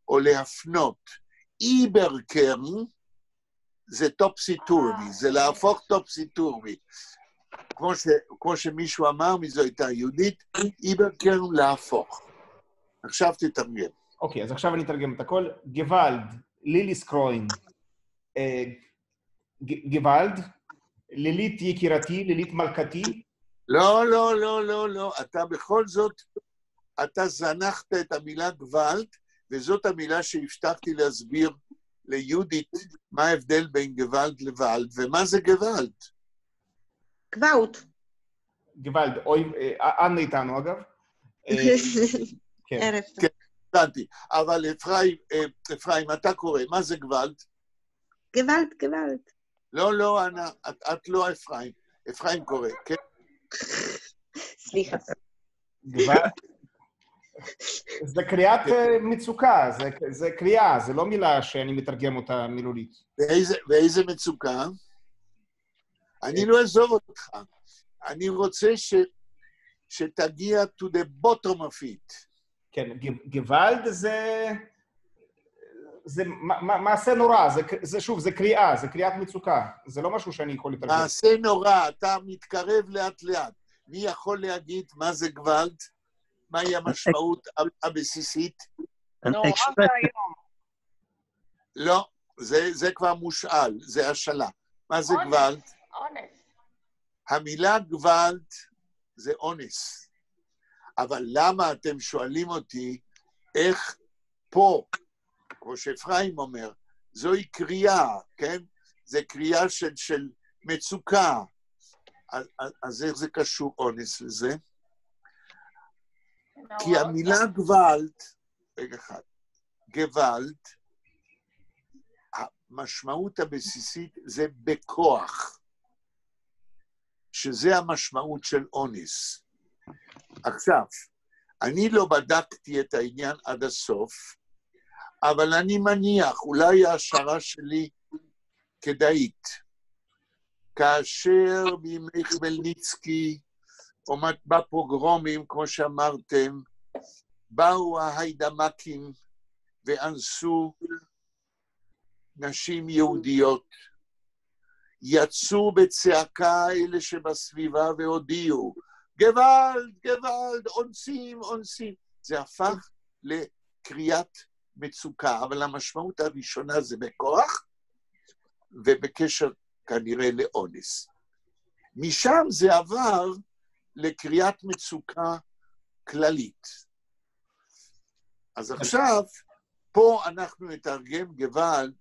או להפנות. איבר קרן זה טופסי-טורבי, זה להפוך טופסי-טורבי. כמו שמישהו אמר, מי זו הייתה יהודית, איבר קרן להפוך. עכשיו תתרגם. אוקיי, אז עכשיו אני אתרגם את הכל. גוואלד, ליליס קרוין. גוואלד, לילית יקירתי, לילית מלכתי. לא, לא, לא, לא, לא. אתה בכל זאת, אתה זנחת את המילה גוואלד, וזאת המילה שהבטחתי להסביר ליהודית מה ההבדל בין גוואלד לוואלד, ומה זה גוואלד? גוואלד. גוואלד, אנה איתנו אגב. כן. ערב טוב. כן, הבנתי. אבל אפרים, אתה קורא, מה זה גוואלד? גוואלד, גוואלד. לא, לא, אנה, את לא אפרים. אפרים קורא, כן? סליחה. גוואלד. זה קריאת מצוקה, זה קריאה, זה לא מילה שאני מתרגם אותה מילולית. ואיזה מצוקה? אני לא אעזוב אותך. אני רוצה שתגיע to the bottom of it. כן, גוואלד זה מעשה נורא, זה שוב, זה קריאה, זה קריאת מצוקה. זה לא משהו שאני יכול לתרגם. מעשה נורא, אתה מתקרב לאט לאט. מי יכול להגיד מה זה גוואלד? מהי המשמעות הבסיסית? נורא והיום. לא, זה כבר מושאל, זה השאלה. מה זה גוואלד? אונס. המילה גוואלד זה אונס. אבל למה אתם שואלים אותי איך פה, כמו שאפרים אומר, זוהי קריאה, כן? זה קריאה של מצוקה. אז איך זה קשור אונס לזה? כי המילה גוואלד, רגע אחד, גוואלד, המשמעות הבסיסית זה בכוח, שזה המשמעות של אונס. עכשיו, אני לא בדקתי את העניין עד הסוף, אבל אני מניח, אולי ההשערה שלי כדאית. כאשר בימי חמלניצקי, או בפוגרומים, כמו שאמרתם, באו ההיידמקים ואנסו נשים יהודיות, יצאו בצעקה אלה שבסביבה והודיעו, גוואלד, גוואלד, אונסים, אונסים. זה הפך לקריאת מצוקה, אבל המשמעות הראשונה זה בכוח, ובקשר כנראה לאונס. משם זה עבר לקריאת מצוקה כללית. אז עכשיו, פה אנחנו נתרגם גוואלד,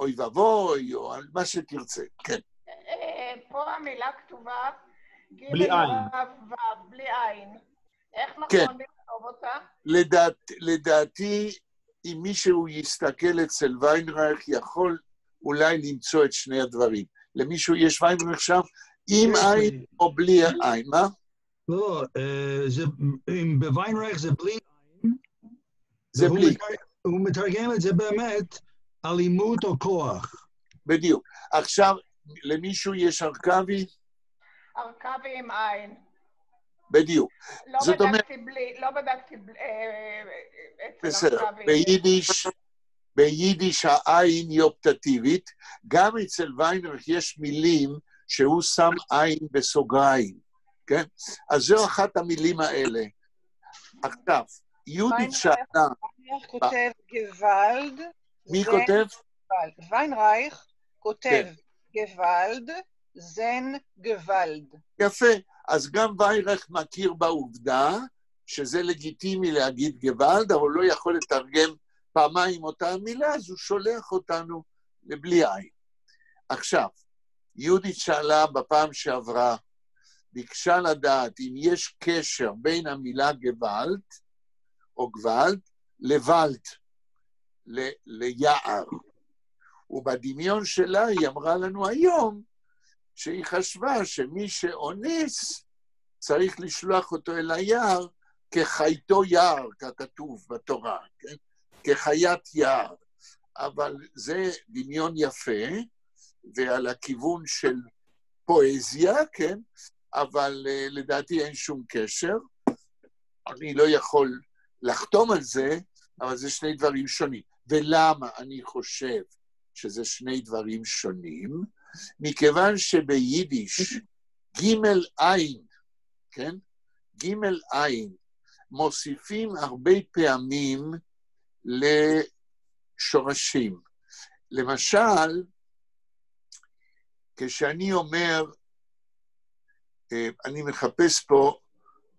אוי ובוי, או על מה שתרצה, כן. פה המילה כתובה, בלי עין. בלי עין. איך נכון כן. לכתוב אותה? לדעתי, אם מישהו יסתכל אצל ויינרייך, יכול אולי למצוא את שני הדברים. למישהו יש ויינרייך שם, עם עין או בלי עין, מה? לא, אם בוויינרייך זה בלי עין, זה בלי. הוא מתרגם את זה באמת אלימות או כוח. בדיוק. עכשיו, למישהו יש ארכבי? ארכבי עם עין. בדיוק. זאת אומרת... לא בדקתי אצל בסדר. ארכבי. ביידיש העין היא אופטטיבית, גם אצל ויינרייך יש מילים שהוא שם עין בסוגריים, כן? אז זו אחת המילים האלה. עכשיו, יהודית שאלה... ויינרייך כותב גוואלד. מי כותב? ויינרייך כותב גוואלד, זן גוואלד. יפה, אז גם ויינרייך מכיר בעובדה שזה לגיטימי להגיד גוואלד, אבל לא יכול לתרגם פעמיים אותה המילה, אז הוא שולח אותנו לבלי עין. עכשיו, יהודית שאלה בפעם שעברה, ביקשה לדעת אם יש קשר בין המילה גוואלד, או גוואלד, לוואלד, ליער. ובדמיון שלה היא אמרה לנו היום, שהיא חשבה שמי שאונס, צריך לשלוח אותו אל היער, כחייתו יער, ככתוב בתורה, כן? כחיית יער. אבל זה דמיון יפה, ועל הכיוון של פואזיה, כן? אבל לדעתי אין שום קשר. אני לא יכול לחתום על זה, אבל זה שני דברים שונים. ולמה אני חושב שזה שני דברים שונים? מכיוון שביידיש גימל עין, כן? גימל עין, מוסיפים הרבה פעמים לשורשים. למשל, כשאני אומר, אני מחפש פה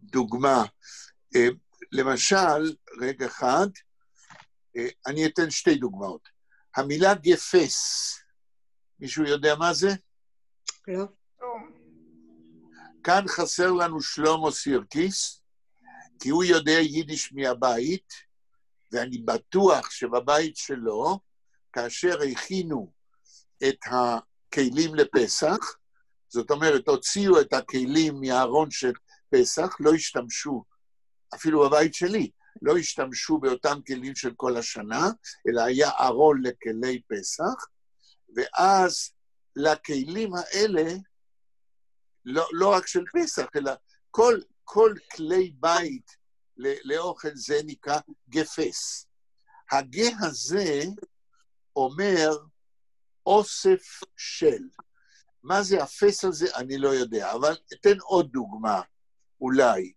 דוגמה, למשל, רגע אחד, אני אתן שתי דוגמאות. המילה גפס, מישהו יודע מה זה? לא. כאן חסר לנו שלמה סירקיס, כי הוא יודע יידיש מהבית, ואני בטוח שבבית שלו, כאשר הכינו את הכלים לפסח, זאת אומרת, הוציאו את הכלים מהארון של פסח, לא השתמשו, אפילו בבית שלי, לא השתמשו באותם כלים של כל השנה, אלא היה ארון לכלי פסח, ואז לכלים האלה, לא רק של פסח, אלא כל כלי בית לאוכל זה נקרא גפס. הגה הזה אומר אוסף של. מה זה הפס הזה? אני לא יודע, אבל אתן עוד דוגמה, אולי.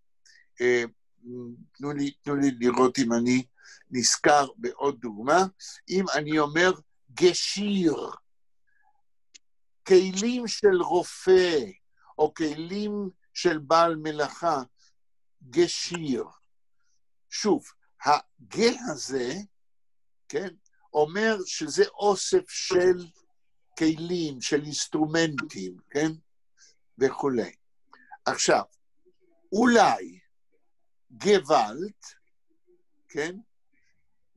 תנו לי לראות אם אני נזכר בעוד דוגמה. אם אני אומר גשיר, כלים של רופא, או כלים של בעל מלאכה, גשיר. שוב, הגה הזה, כן, אומר שזה אוסף של כלים, של אינסטרומנטים, כן, וכו'. עכשיו, אולי גוואלט, כן,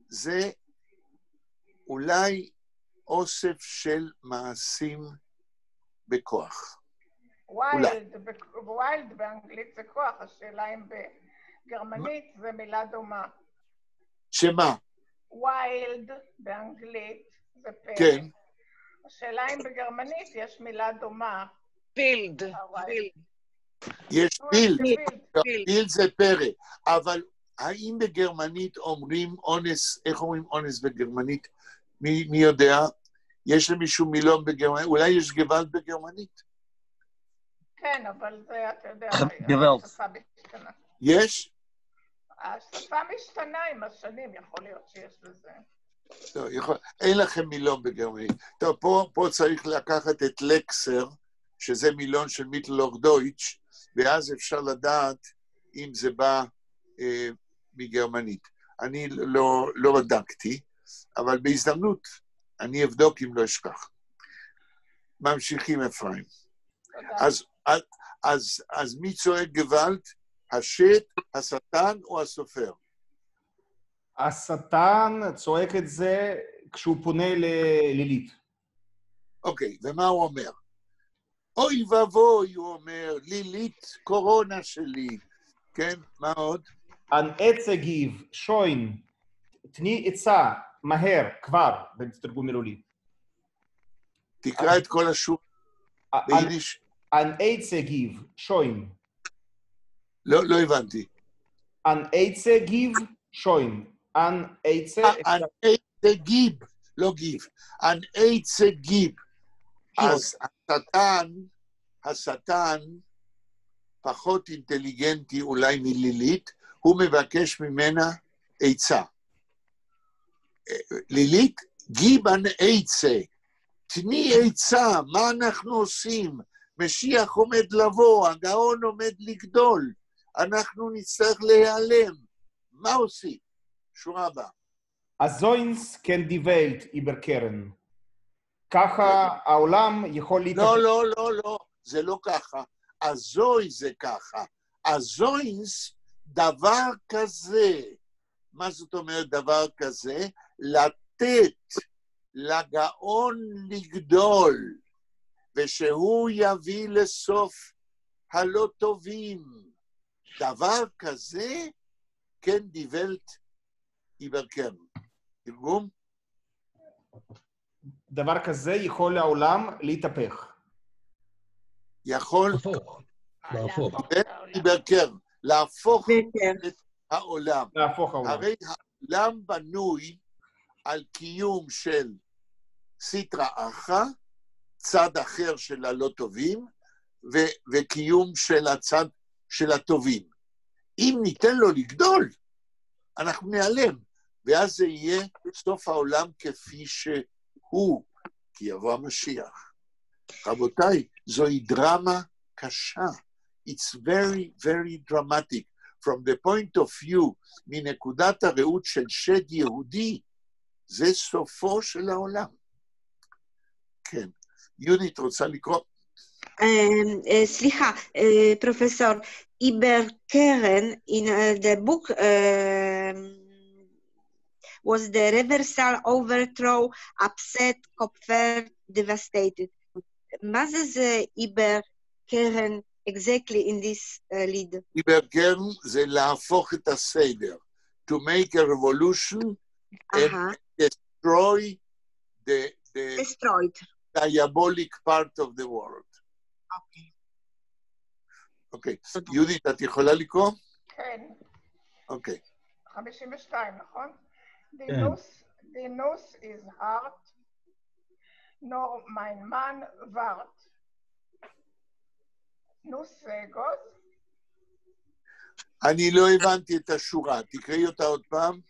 זה אולי אוסף של מעשים בכוח. ווילד באנגלית זה כוח, השאלה אם בגרמנית זה מילה דומה. שמה? ווילד באנגלית זה פרק. כן. השאלה אם בגרמנית יש מילה דומה. פילד. יש פילד. פילד זה פרק. אבל האם בגרמנית אומרים אונס, איך אומרים אונס בגרמנית? מי יודע? יש למישהו מילון בגרמנית? אולי יש גוואלד בגרמנית? כן, אבל זה, אתה יודע, השפה משתנה. יש? השפה משתנה עם השנים, יכול להיות שיש לזה. לא, אין לכם מילון בגרמנית. טוב, פה צריך לקחת את לקסר, שזה מילון של מיטלוך דויטש, ואז אפשר לדעת אם זה בא מגרמנית. אני לא בדקתי, אבל בהזדמנות אני אבדוק אם לא אשכח. ממשיכים אפרים. אז מי צועק גוואלט? השט, השטן או הסופר? השטן צועק את זה כשהוא פונה ללילית. אוקיי, ומה הוא אומר? אוי ואבוי, הוא אומר, לילית קורונה שלי. כן, מה עוד? אנ עצגיב, שוין, תני עצה, מהר, כבר, בתרגום מילולי. תקרא את כל השוק ביידיש. אנ עצגיב, שוין. לא הבנתי. אנ עצגיב, שוין. אנ עצגיב, לא גיב. אנ עצגיב. אז השטן פחות אינטליגנטי אולי מלילית, הוא מבקש ממנה עצה. לילית, גיבן עצה. תני עצה, מה אנחנו עושים? משיח עומד לבוא, הגאון עומד לגדול, אנחנו נצטרך להיעלם. מה עושים? שורה הבאה. הזוינס כן די ולט איבר קרן. ככה העולם יכול להתאפק. לא, זה לא ככה. הזוי זה ככה. הזוינס, דבר כזה. מה זאת אומרת דבר כזה? לתת לגאון לגדול, ושהוא יביא לסוף הלא טובים. דבר כזה, כן די ולט איבר קרן. תרגום? דבר כזה יכול העולם להתהפך. יכול להפוך. איברקר, להפוך בטר. את העולם. להפוך העולם. הרי העולם בנוי על קיום של סיטרא אחרא, צד אחר של הלא טובים, וקיום של הצד של הטובים. אם ניתן לו לגדול, אנחנו נעלם, ואז זה יהיה סוף העולם כפי שהוא, כי יבוא המשיח. רבותיי, זוהי דרמה קשה. It's very, very dramatic. From the point of view, מנקודת הראות של שד יהודי, זה סופו של העולם. כן. יהודית רוצה לקרוא? סליחה, פרופסור, איבר קרן, in the book was the reversal, overthrow, upset, Kopfer, devastated. מה זה איבר קרן exactly in this lead? איבר קרן זה להפוך את הסדר. To make a revolution and destroy the destroyed. diabolic part of the world. אוקיי. יהודית, את יכולה לקרוא? כן. אוקיי. 52, נכון? כן. The noose is hard, nor mein Mann wart. נוס גוז? אני לא הבנתי את השורה, תקראי אותה עוד פעם.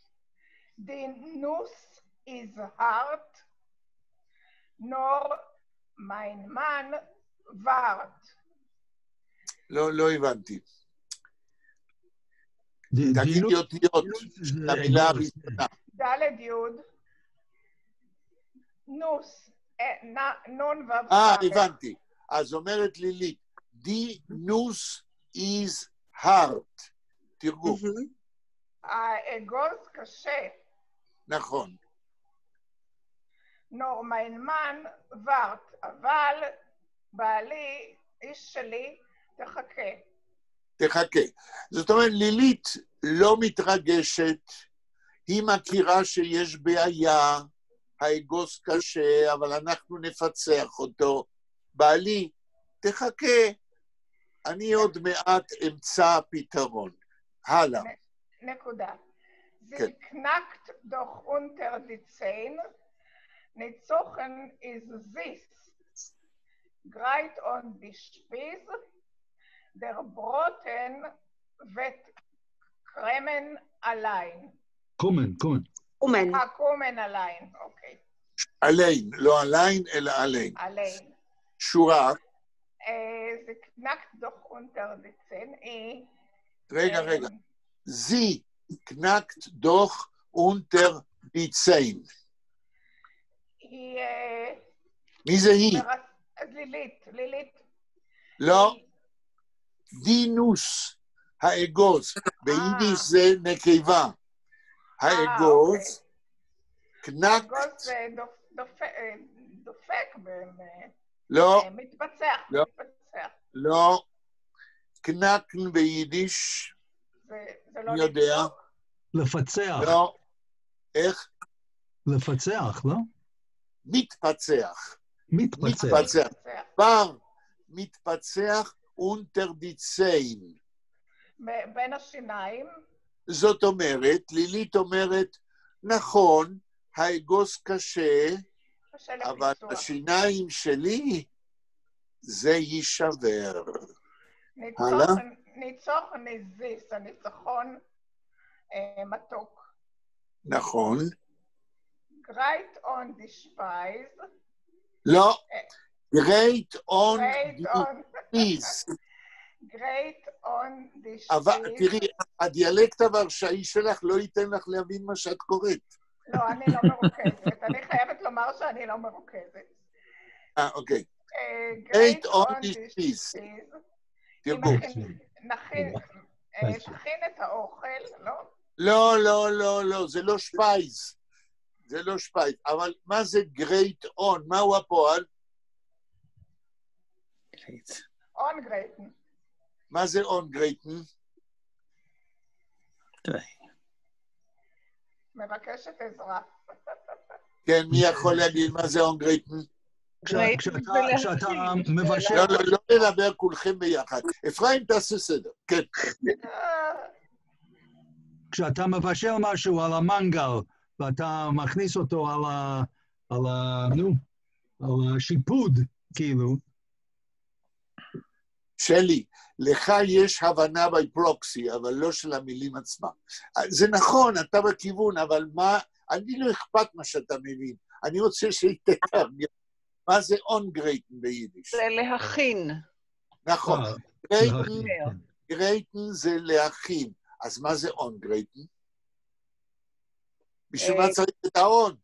The noose is hard, nor mein Mann wart. לא הבנתי. תגידי אותיות למילה הראשונה. ד' י' נוס, נון ו' הבנתי. אז אומרת לילית, the noose is hard. תרגום. האגוז קשה. נכון. נור מיינמן ורט, אבל בעלי, איש שלי, תחכה. זאת אומרת, לילית לא מתרגשת, היא מכירה שיש בעיה, האגוז קשה, אבל אנחנו נפצח אותו. בעלי, תחכה, אני עוד מעט אמצא פתרון. הלאה. נקודה. Sie knackt doch unter die Zähne, nicht suchen ist süß. Greit on die Spieß, der Broten wird kremen allein. קומן. קומן allein, אוקיי. allein, לא allein, אלא allein. allein. שורה. Sie knackt doch unter die Zähne. רגע. Sie knackt doch unter die Zähne. מי זה היא? לילית. לא. דינוס, האגוז. ביידיש זה נקבה. האגוז, קנקט. האגוז דופק, לא. מתפצח. לא. קנקן ביידיש. זה לא יודע. לפצח. לא. איך? לפצח, לא? מתפצח. מתפצח unter die Zähne. בין השיניים. זאת אומרת, לילית אומרת, נכון, האגוז קשה, אבל השיניים שלי, זה יישבר. ניצוח נזיס, הניצחון מתוק. נכון. Great on the spice. לא. Great on the cheese. Great on the cheese. אבל תראי, הדיאלקט הוורשאי שלך לא ייתן לך להבין מה שאת קוראת. לא, אני לא מרוכזת. אני חייבת לומר שאני לא מרוכזת. אוקיי. Great on the cheese. תרגום. נכין את האוכל, לא? לא, זה לא שפייז. זה לא שפייז. אבל מה זה גרייט און? מהו הפועל? און גרייטן. מה זה און גרייטן? מבקשת עזרה. כן, מי יכול להגיד מה זה און גרייטן? כשאתה מבשל... לא נדבר כולכם ביחד. אפרים, תעשה סדר. כן. כשאתה מבשל משהו על המנגל, ואתה מכניס אותו על השיפוד, כאילו. שלי, לך יש הבנה בפרוקסי, אבל לא של המילים עצמם. זה נכון, אתה בכיוון, אבל מה, אני לא אכפת מה שאתה מבין. אני רוצה שתתרגם. מה זה און-גרייטן ביידיש? זה להכין. נכון. גרייטן זה להכין. אז מה זה און-גרייטן? בשביל מה צריך את האון?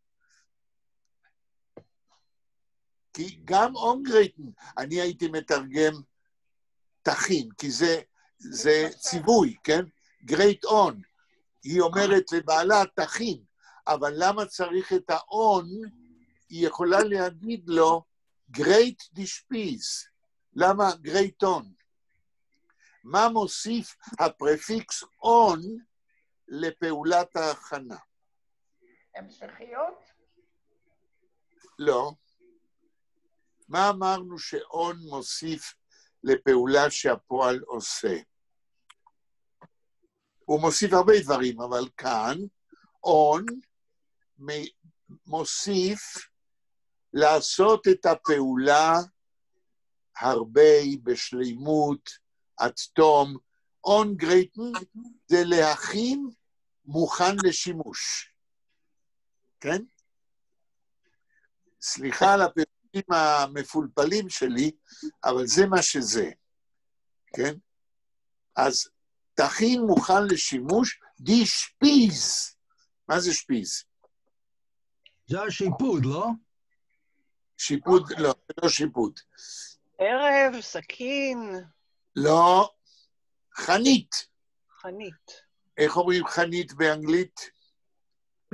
כי גם און-גרייטן, אני הייתי מתרגם תכין, כי זה ציווי, כן? גרייט און. היא אומרת לבעלה תכין, אבל למה צריך את האון? היא יכולה להגיד לו גרייט דשפיז. למה גרייט און? מה מוסיף הפרפיקס און לפעולת ההכנה? המשכיות? לא. מה אמרנו שאון מוסיף לפעולה שהפועל עושה? הוא מוסיף הרבה דברים, אבל כאן און מוסיף לעשות את הפעולה הרבה בשלימות, עד תום. און גרייטן זה להכין מוכן לשימוש. כן? סליחה על הפעמים המפולפלים שלי, אבל זה מה שזה. כן? אז תכין מוכן לשימוש, די שפיז. מה זה שפיז? זה השיפוד, לא? שיפוד, לא, זה לא שיפוד. ערב, סכין. לא, חנית. חנית. איך אומרים חנית באנגלית?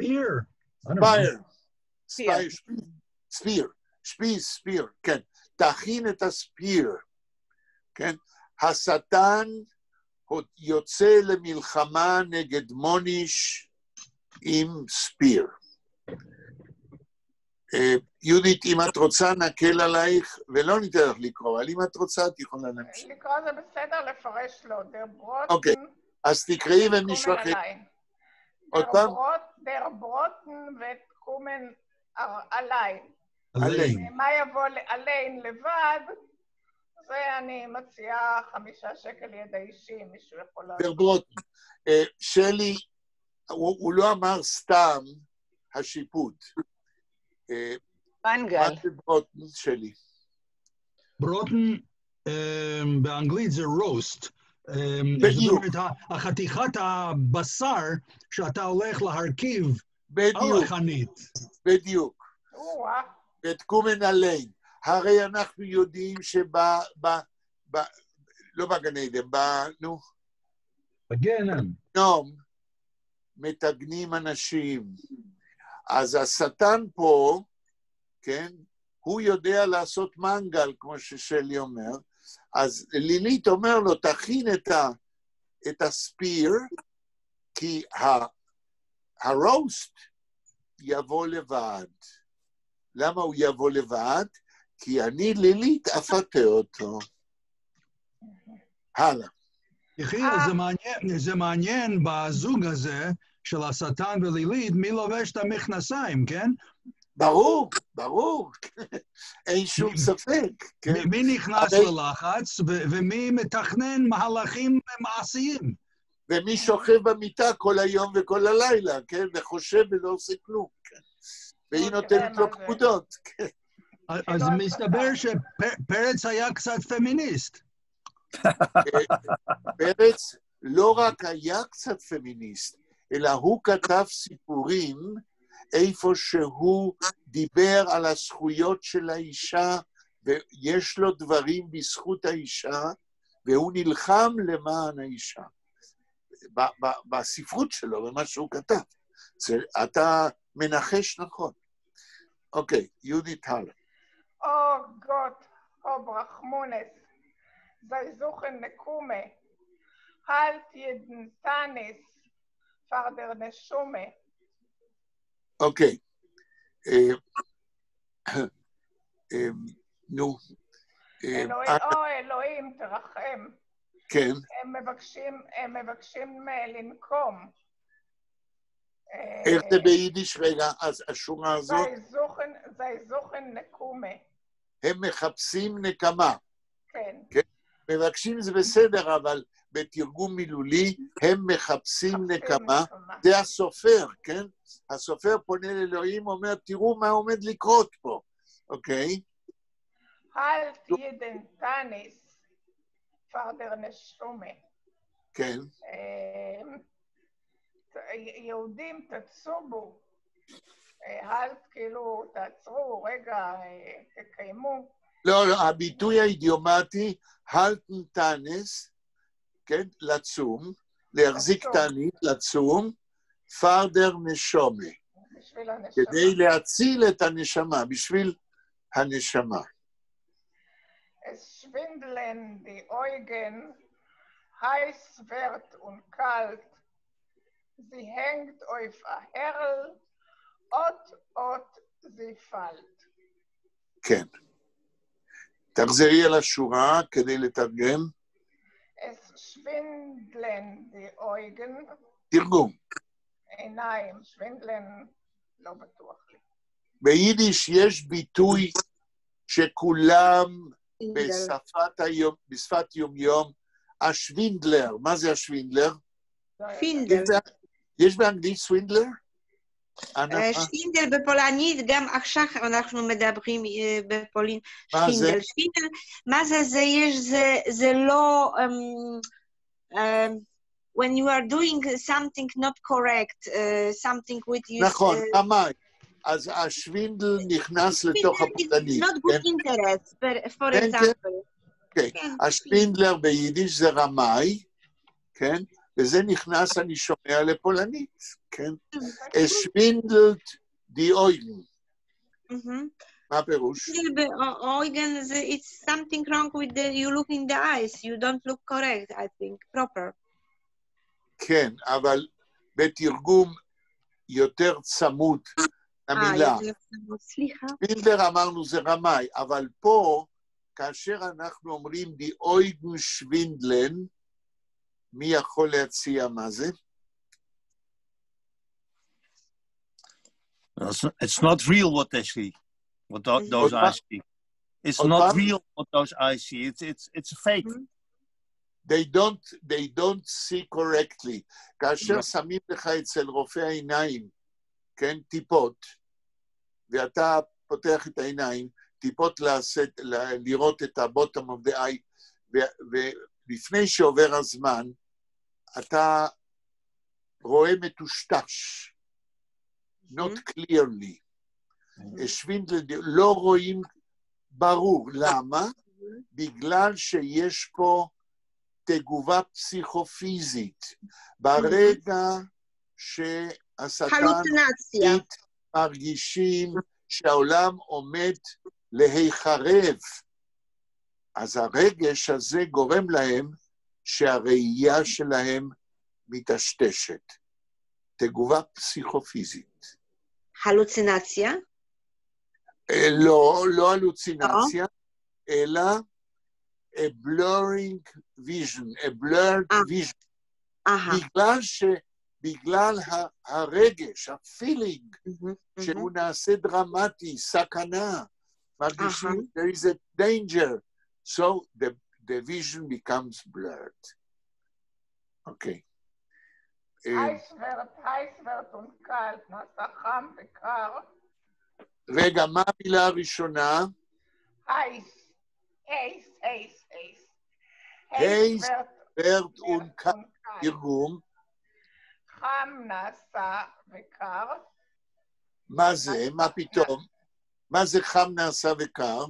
Spear. ספיר, כן. תכין את הספיר, כן? השטן יוצא למלחמה נגד מוניש עם ספיר. יהודית, אם את רוצה, נקל עלייך, ולא ניתן לך לקרוא, אבל אם את רוצה, את יכולה להמשיך. לקרוא זה בסדר, לפרש לו. אוקיי, אז תקראי ומישהו אחר. עוד פעם? דר ברוטן ותקומן עליין. עליין. מה יבוא עליין לבד, זה אני מציעה 5 שקל ידע אישי, מישהו יכול לעשות. דר ברוטן. שלי, הוא לא אמר סתם השיפוט. מנגל. מה זה ברוטן שלי? ברוטן באנגלית זה רוסט. בדיוק. זאת אומרת, החתיכת הבשר שאתה הולך להרכיב על החנית. בדיוק. ותקומן עליין. הרי אנחנו יודעים לא בגן עדן, בגיהנום. נום, מתגנים אנשים. אז השטן פה, כן, הוא יודע לעשות מנגל, כמו ששלי אומר, אז לילית אומר לו, תכין את הספיר, כי הרוסט יבוא לבד. למה הוא יבוא לבד? כי אני לילית אפתה אותו. הלאה. זה מעניין בזוג הזה של השטן ולילית, מי לובש את המכנסיים, כן? ברור. אין שום ספק. מי נכנס ללחץ ומי מתכנן מהלכים מעשיים. ומי שוכב במיטה כל היום וכל הלילה, כן? וחושב ולא עושה כלום, כן? והיא נותנת לו פקודות, כן? אז מסתבר שפרץ היה קצת פמיניסט. פרץ לא רק היה קצת פמיניסט, אלא הוא כתב סיפורים איפה שהוא דיבר על הזכויות של האישה, ויש לו דברים בזכות האישה, והוא נלחם למען האישה. בספרות שלו, במה שהוא כתב. אתה מנחש נכון. אוקיי, יהודית הלאה. או גוט, או ברחמונס, זייזוכן נקומה, הלט ידנטניס, פרדר נשומה. אוקיי. נו. אלוהים, תרחם. כן. הם מבקשים לנקום. איך זה ביידיש? רגע, אז השורה הזאת... זי זוכן נקומה. הם מחפשים נקמה. כן. מבקשים זה בסדר, אבל בתרגום מילולי, הם מחפשים נקמה. זה הסופר, כן? הסופר פונה לאלוהים, אומר, תראו מה עומד לקרות פה, אוקיי? halt jeden Tanis, פרדר נשומה. כן. יהודים תצובו, halt כאילו תעצרו, רגע, תקיימו. לא, הביטוי האידיומטי, halten Tanis, כן, לצום, להחזיק תענית, לצום, פרדר נשומה. כדי להציל את הנשמה, בשביל הנשמה. Es schwindeln die Augen, heiß wird und kalt. Sie hängt auf ein Herl, ot sie fällt. כן. תחזרי על השורה כדי לתרגם. Es schwindeln die Augen. תרגום. עיניים, schwindeln, לא בטוח לי. ביידיש יש ביטוי שכולם בשפת יום, השווינדלר. מה זה השווינדלר? פינדל. יש באנגלית סווינדלר? שווינדל בפולנית, גם עכשיו אנחנו מדברים בפולין. מה זה? שווינדל, מה זה? זה לא... when you are doing something not correct, something with you... נכון, רמאי. אז השווינדל נכנס לתוך הפולנית. not good interest, for example. כן, השווינדלר ביידיש זה רמאי, כן? וזה נכנס, אני שומע, לפולנית, כן? השווינדלת די אויגן. מה הפירוש? אויגן, it's something wrong with you look in the eyes. You don't look correct, I think, proper. כן, אבל בתרגום יותר צמוד המילה. שווינדלר אמרנו זה רמאי, אבל פה, כאשר אנחנו אומרים די אויגן שווינדלן, מי יכול להציע מה זה? It's not real what they see, what those eyes see. It's not real what those eyes see. It's fake. They don't see correctly. כאשר שמים לך אצל רופא העיניים, כן, טיפות, ואתה פותח את העיניים, טיפות לראות את ה-bottom of the eye, ולפני שעובר הזמן, אתה רואה מטושטש, not clearly. לא רואים ברור. למה? בגלל שיש פה תגובה פסיכופיזית. ברגע שהשטן מרגישים שהעולם עומד להיחרב, אז הרגש הזה גורם להם שהראייה שלהם מתשתשת. תגובה פסיכופיזית. הלוצינציה? לא הלוצינציה, אלא a blurring vision, a blurred vision. בגלל הרגש, הפילינג, שהוא נעשה דרמטי, סכנה, מרגישים, there is a danger, so the vision becomes blurred. Okay. heiß wird und kalt, נעשה חם וקר. רגע, מה המילה הראשונה? heiß. heiß wird und kalt. תרגום. חם נעשה וקר. מה זה? מה פתאום? מה זה חם נעשה וקר?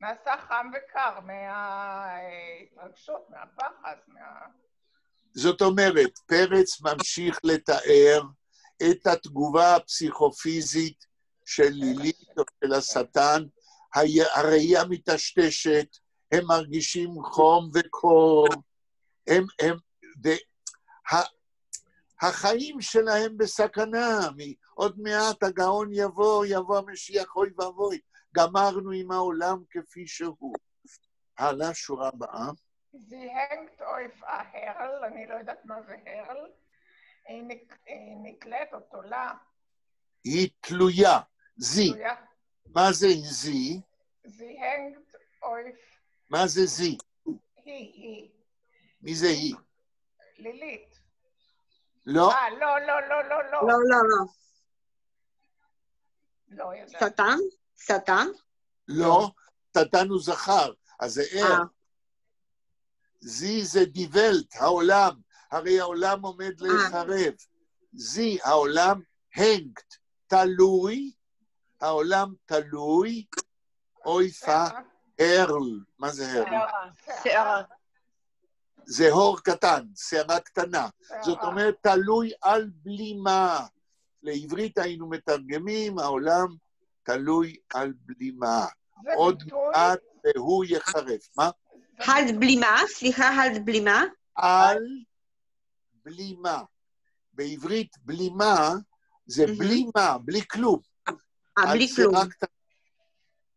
נעשה חם וקר מההתרגשות, מהפחד, זאת אומרת, פרץ ממשיך לתאר את התגובה הפסיכופיזית של לילית או של השטן, הראייה מתשתשת, הם מרגישים חום וקור, החיים שלהם בסכנה, עוד מעט הגאון יבוא המשיח, אוי ואבוי, גמרנו עם העולם כפי שהוא. הלאה, שורה הבאה. Sie hängt auf a Herl, אני לא יודעת מה זה הרל. היא נתלית או תולה. היא תלויה. זי. תלויה. מה זה זי? Sie hängt auf... מה זה זי? היא. מי זה היא? לילית. לא. לא. לא. לא יודעת. שטן? שטן? לא. שטן הוא זכר, אז זה ער. זי זה דיוולט, העולם. הרי העולם עומד להיחרב. זי, העולם, הנגט, תלוי, העולם תלוי, אויפה, הרל. מה זה הרל? שערה. זה הור קטן, שערה קטנה. זאת אומרת, תלוי על בלימה. לעברית היינו מתרגמים, העולם תלוי על בלימה. עוד מעט והוא יחרף. מה? הלד בלימה, סליחה, הלד בלימה. על בלימה. בעברית בלימה זה בלימה, בלי כלום. בלי כלום.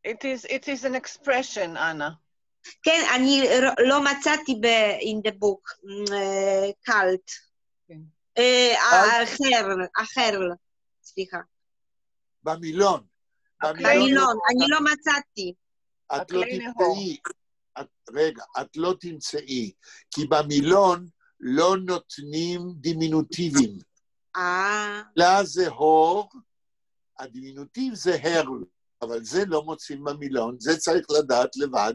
It is an expression, אנה. כן, אני לא מצאתי in the book, קלט. אחר, סליחה. במילון. במילון, אני לא מצאתי. את לא תמצאי. רגע, את לא תמצאי, כי במילון לא נותנים דימינוטיבים. לה זה הור, הדימינוטיב זה הרל, אבל זה לא מוצאים במילון, זה צריך לדעת לבד.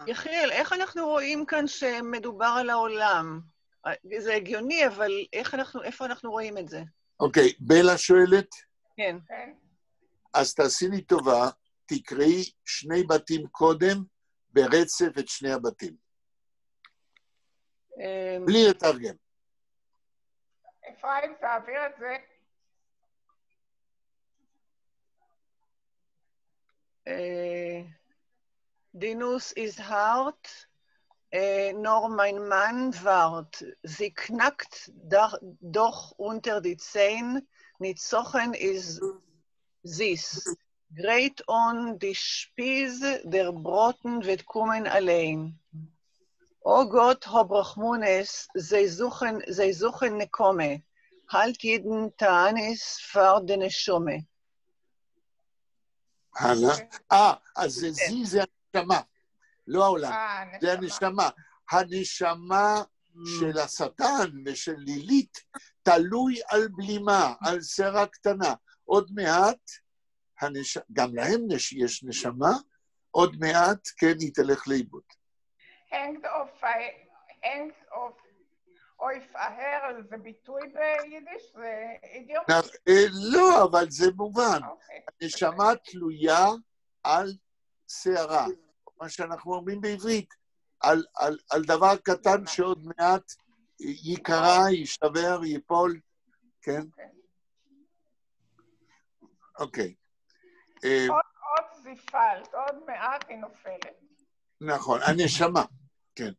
יחיאל, איך אנחנו רואים כאן שמדובר על העולם? זה הגיוני, אבל איפה אנחנו רואים את זה? אוקיי, בלה שואלת? כן. אז תעשי לי טובה, תקראי 2 בתים קודם, ברצף את 2 הבתים. בלי לתרגם. אפרים, תעביר את זה. Dinus ist hart, nur mein Mann wart. Sie knackt doch unter die Zehen, nicht Sochen ist süß. Greit on die Spieße der Broten wird kommen allein. O Gott, hab Rachmunes, sie suchen Nekome. Halt jeden Tanis für die Neshome. הלאה. אז זי זה הנשמה, לא העולם, זה הנשמה. הנשמה של השטן ושל לילית תלוי על בלימה, על שערה קטנה. עוד מעט, גם להם יש נשמה, עוד מעט כן היא תלך לאיבוד. Hanged off אויף ההרל זה ביטוי ביידיש? זה אידיום? לא, אבל זה מובן. הנשמה תלויה על שערה. מה שאנחנו אומרים בעברית, על דבר קטן שעוד מעט ייקרע, יישבר, ייפול. כן? אוקיי. עוד זיפלת, עוד מעט היא נופלת. נכון, הנשמה. כן.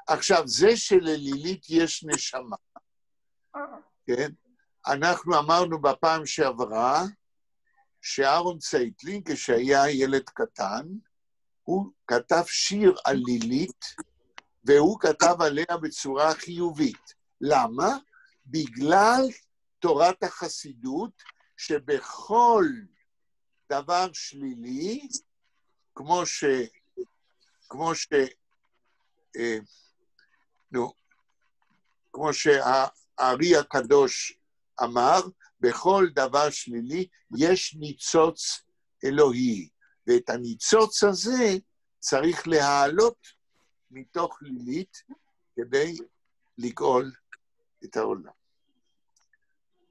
עכשיו, זה שללילית יש נשמה, כן? אנחנו אמרנו בפעם שעברה, שאהרון צייטלין, כשהיה ילד קטן, הוא כתב שיר על לילית, והוא כתב עליה בצורה חיובית. למה? בגלל תורת החסידות, שבכל דבר שלילי, כמו שהארי הקדוש אמר, בכל דבר שלילי יש ניצוץ אלוהי, ואת הניצוץ הזה צריך להעלות מתוך לילית כדי לגאול את העולם.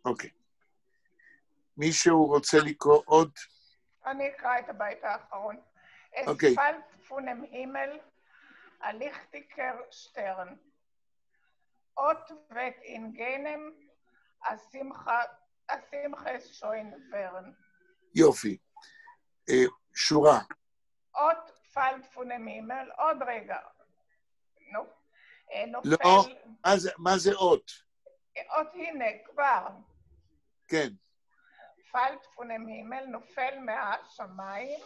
אוקיי. מישהו רוצה לקרוא עוד? אני אקרא את הבית האחרון. אוקיי. אספלט פונם הימל, הליכטיקר שטרן. אות ואת אינגנם, השמחה שוין ורן. יופי. שורה. אות פלט פונם הימל, עוד רגע. נופל. לא, מה זה אות? אות הנה, כבר. כן. fällt von dem Himmel, נופל מהשמיים,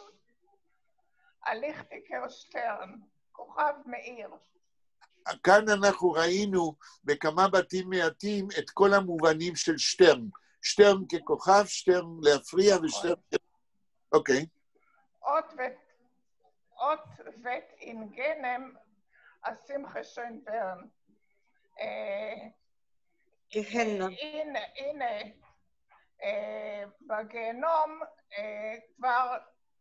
הליכטיקר שטרן, כוכב מאיר. כאן אנחנו ראינו בכמה בתים מעטים את כל המובנים של שטרן. שטרן ככוכב, שטרן להפריע ושטרן... אוקיי. אות ואת אינגנם, השמחה שוינברן. הנה, בגיהנום כבר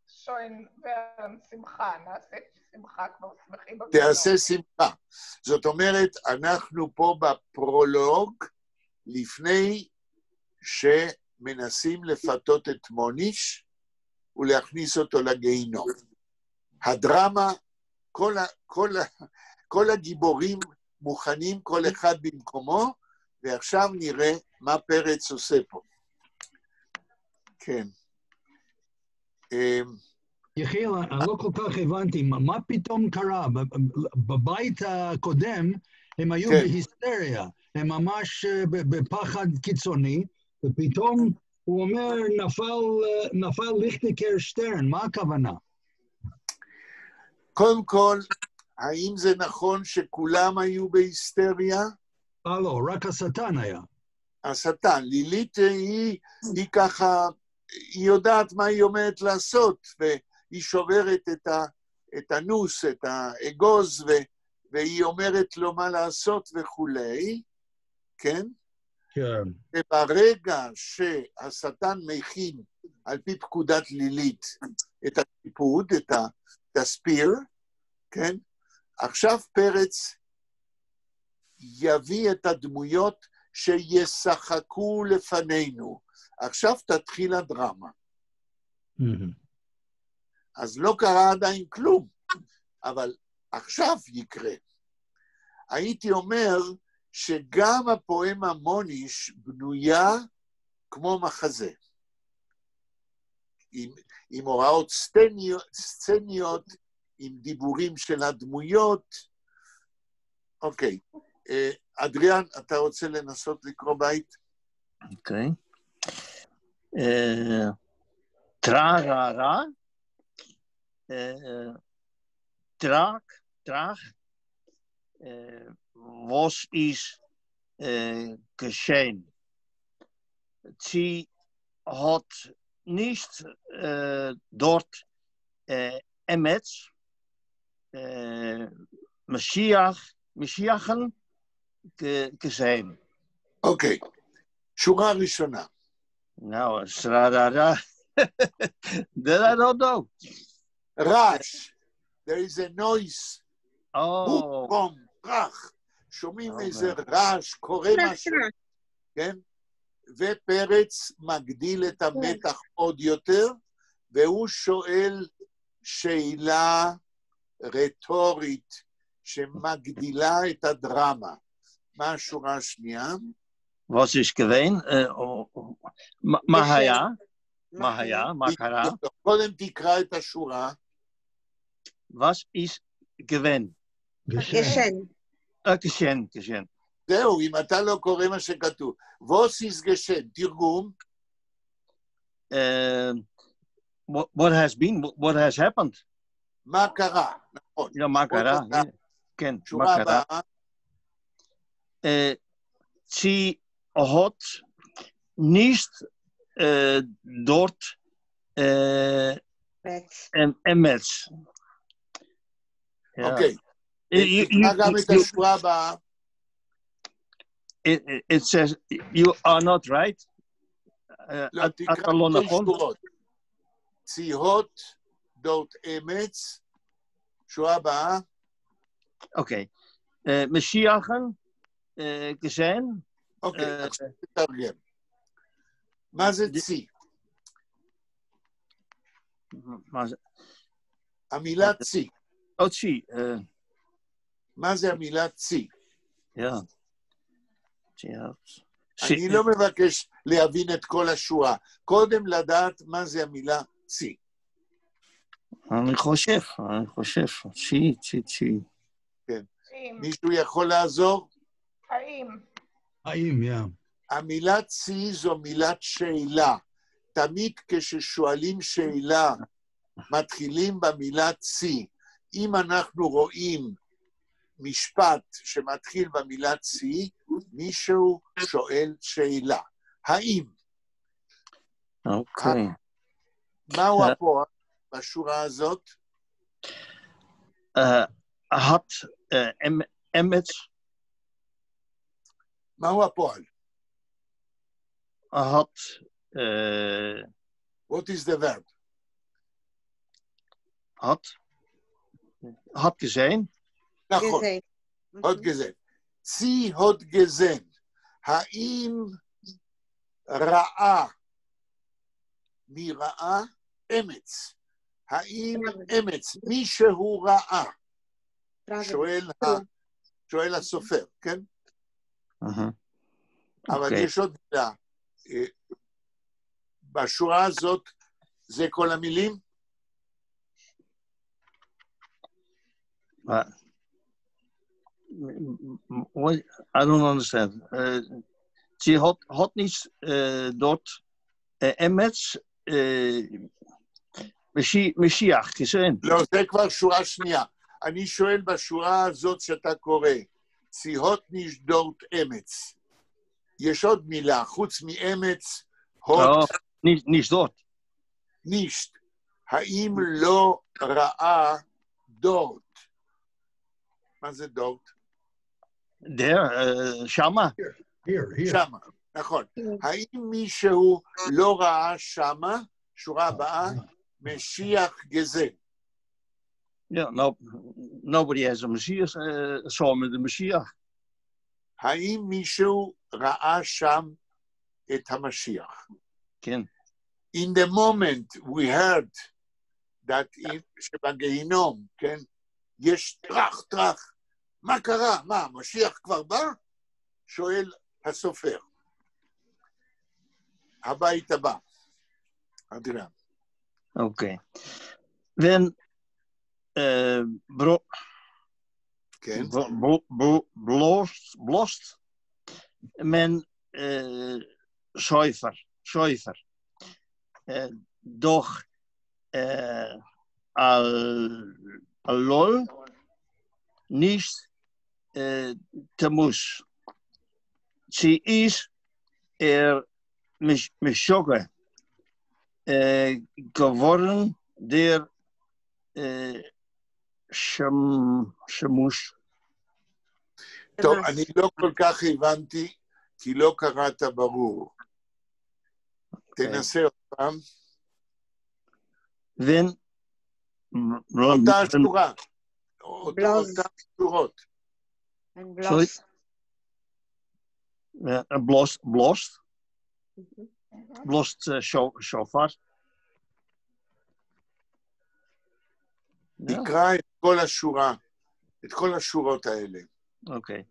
שוינברן שמחה, נעשה שמחה, כבר שמחים בגיהנום. תעשה שמחה. זאת אומרת, אנחנו פה בפרולוג, לפני שמנסים לפתות את מוניש, ולהכניס אותו לגיהנום. הדרמה, כל הגיבורים מוכנים, כל אחד במקומו, ועכשיו נראה מה פרץ עושה פה. כן. יחיאל, אני לא כל כך הבנתי, מה פתאום קרה? בבית הקודם הם היו בהיסטריה, הם ממש בפחד קיצוני, ופתאום הוא אומר, נפל ליכטיקר שטרן, מה הכוונה? קודם כל, האם זה נכון שכולם היו בהיסטריה? לא, רק השטן היה. השטן, לילית היא ככה, היא יודעת מה היא עומדת לעשות, והיא שוברת את הנוס, את האגוז, והיא אומרת לו מה לעשות וכולי, כן? כן. וברגע שהשטן מכין, על פי פקודת לילית, את הטיפוד, את הספיר, כן? עכשיו פרץ יביא את הדמויות שישחקו לפנינו. עכשיו תתחיל הדרמה. אז לא קרה עדיין כלום, אבל עכשיו יקרה. הייתי אומר שגם הפואמה מוניש בנויה כמו מחזה. עם הוראות סצניות, עם דיבורים של הדמויות. אוקיי. אדריאן, אתה רוצה לנסות לקרוא בית? אוקיי. טררה, traag, was is geschehen. Sie hat nicht dort Emetz, Mashiachen gesehen. אוקיי, שורה ראשונה. Nou, Sradara, that I don't know. רעש, there is a noise. Oh. בום, פרח. שומעים איזה רעש, קורה משהו. כן? ופרץ מגדיל את המתח עוד יותר, והוא שואל שאלה רטורית שמגדילה את הדרמה. מה השורה השנייה? Was ist gewesen? מה היה? מה היה? מה קרה? קודם תקרא את השורה. Was ist gewesen? גשן. זהו, אם אתה לא קורא מה שכתוב. Was ist geschehen? תרגום. What has been? What has happened? מה קרה? נכון. מה קרה? כן, מה קרה? Sie hat nicht dort Emetz. אוקיי. תקרא גם את השורה הבאה. It says, you are not right. לא, תקרא שתי שורות. ציהות דort אמץ, שורה הבאה. אוקיי. משיחן, גשן. אוקיי, עכשיו תתרגם. מה זה צי? המילה צי. או צי. מה זה המילה צי? אני לא מבקש להבין את כל השורה. קודם לדעת מה זה המילה צי. אני חושב. צי. כן. מישהו יכול לעזור? האם, יא. המילה צי זו מילת שאלה. תמיד כששואלים שאלה, מתחילים במילה צי. אם אנחנו רואים משפט שמתחיל במילה צי, מישהו שואל שאלה. האם? אוקיי. מהו הפועל בשורה הזאת? had אמץ, מהו הפועל? had What is the verb? had gezien, נכון, גזל. הוד גזן. צי הוד גזן. האם ראה, מי ראה? אמץ. האם אמץ, מישהו ראה? שואל הסופר, כן? אבל אוקיי. יש עוד מילה. בשורה הזאת, זה כל המילים? I don't understand. Ze had niet dort אמץ משיח gezien. לא, זה כבר שורה שנייה. אני שואל בשורה הזאת שאתה קורא, ציהות נשדות אמץ. יש עוד מילה, חוץ מאמץ, הות Niet dort. נישט. האם לא ראה דורט? מה זה דורט? שמה. Here. שמה, נכון. האם מישהו לא ראה שמה, שורה הבאה, משיח גזל? Yeah, nobody has a Messias, saw met de Messias. האם מישהו ראה שם את המשיח? כן. In the moment we heard that שבגיהינום, כן, יש טרח, מה קרה? מה, המשיח כבר בא? שואל הסופר. הבית הבא. אדריאן. אוקיי. Wenn כן. blost men schäufer. Doch al-lol nicht temus. Sie ist mishoge geworden der שמוש. טוב, אני לא כל כך הבנתי, כי לא קראת ברור. תנסה עוד פעם. אותה שורה. אותה שורות. בלוסט שופר. תקרא את כל השורה, את כל השורות האלה. אוקיי.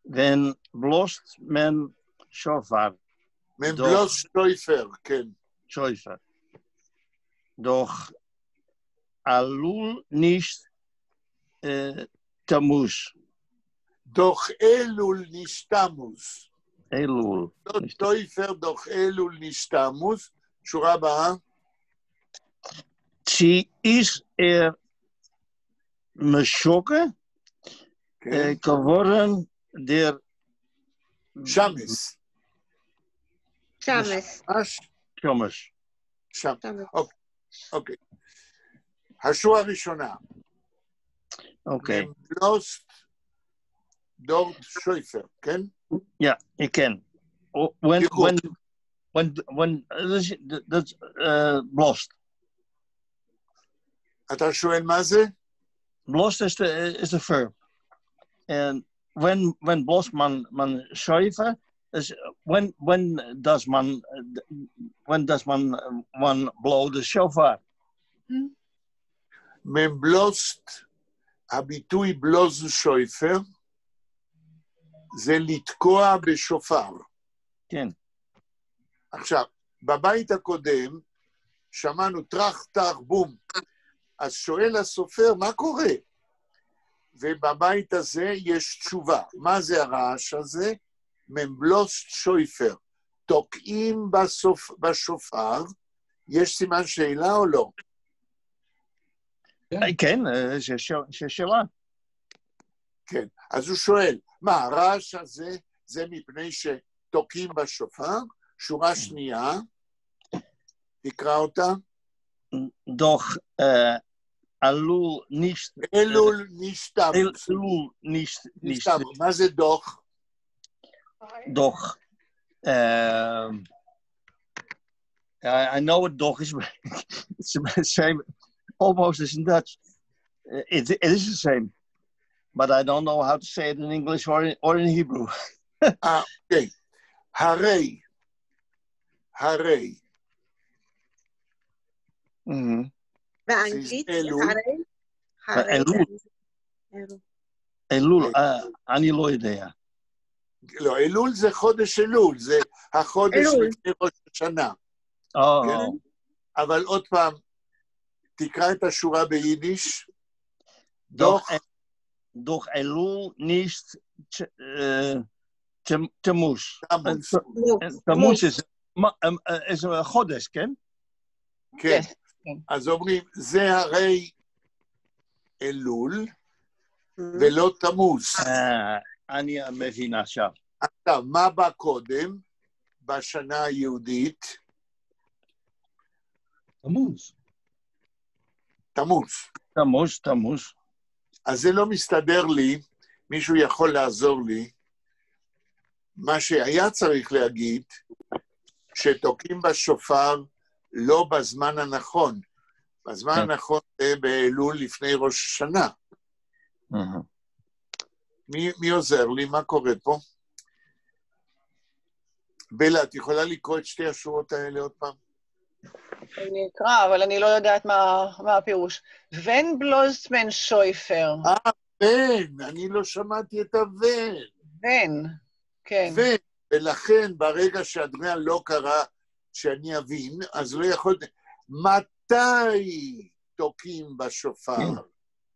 Wenn blost men shofar. Men blost שויפר, כן. שויפר. Doch alul nicht תמוז. דוח אלול נשתמוז. אלול. שויפר דוח אלול נשתמוז. שורה הבאה. Sie ist משוקה geworden der שמס. אוקיי. השורה הראשונה. אוקיי. בלוסט דורט שויפר, כן? Ja, ik ken. When that's blost. אתה שואל מה זה? Blost is the verb. And when blost man schrijven is when does man one blow the shofar? מבלוסט, הביטוי בלוז שויפר, זה לתקוע בשופר. כן. עכשיו, בבית הקודם, שמענו טרח, בום. אז שואל הסופר, מה קורה? ובבית הזה יש תשובה. מה זה הרעש הזה? מבלוסט שויפר. תוקעים בשופר, יש סימן שאלה או לא? כן, שיש שאלה. כן, אז הוא שואל, מה, הרעש הזה זה מפני שתוקעים בשופר? שורה שנייה, תקרא אותה. דוח אלול נישט... אלול נשתמוס. אלול נישט... מה זה דוח? דוח... I know what dog is, but it's the same, almost as in Dutch. It is the same, but I don't know how to say it in English or in Hebrew. Okay. הרי. באנגלית, אלול, אני לא יודע. לא, אלול זה חודש אלול, זה החודש לפני ראש השנה. כן? אבל עוד פעם, תקרא את השורה ביידיש. דוח אלול נישט תמוש. תמוש is een חודש, כן? כן. אז אומרים, זה הרי אלול, ולא תמוז. אני מבין עכשיו. עכשיו, מה בא קודם בשנה היהודית? תמוז. אז זה לא מסתדר לי, מישהו יכול לעזור לי. מה שהיה צריך להגיד, שתוקעים בשופר לא בזמן הנכון. בזמן הנכון זה באלול לפני ראש השנה. מי עוזר לי? מה קורה פה? בלה, את יכולה לקרוא את שתי השורות האלה עוד פעם? אני אקרא, אבל אני לא יודעת מה הפירוש. ון בלוזמן שויפר. ון, אני לא שמעתי את הוון. ון, כן. ון, ולכן ברגע שאדריאן לא קרא שאני אבין, אז לא יכול... מתי תוקעים בשופר?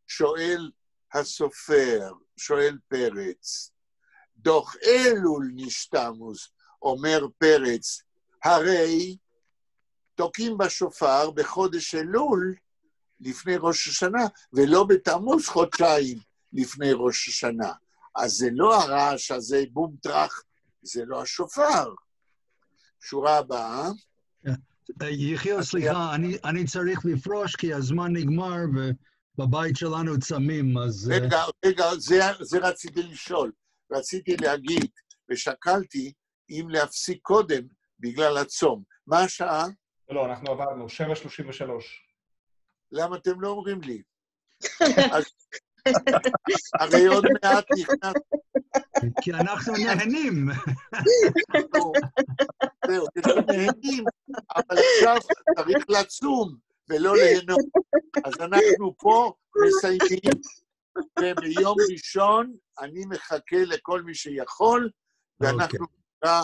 שואל הסופר, שואל פרץ. דוח אלול נשתמוס, אומר פרץ, הרי תוקעים בשופר בחודש אלול לפני ראש השנה, ולא בתמוז חודשיים לפני ראש השנה. אז זה לא הרעש הזה, בום טרח, זה לא השופר. שורה הבאה. יחיאל, סליחה, אני צריך לפרוש כי הזמן נגמר ובבית שלנו צמים, אז... רגע, זה רציתי לשאול. רציתי להגיד, ושקלתי אם להפסיק קודם בגלל הצום. מה השעה? לא, אנחנו עברנו, 7:33. למה אתם לא אומרים לי? הרי עוד מעט נכנס... כי אנחנו נהנים. זהו, אנחנו נהנים, אבל עכשיו צריך לצום ולא ליהנות. אז אנחנו פה מסיימים, וביום ראשון אני מחכה לכל מי שיכול, ואנחנו נקרא...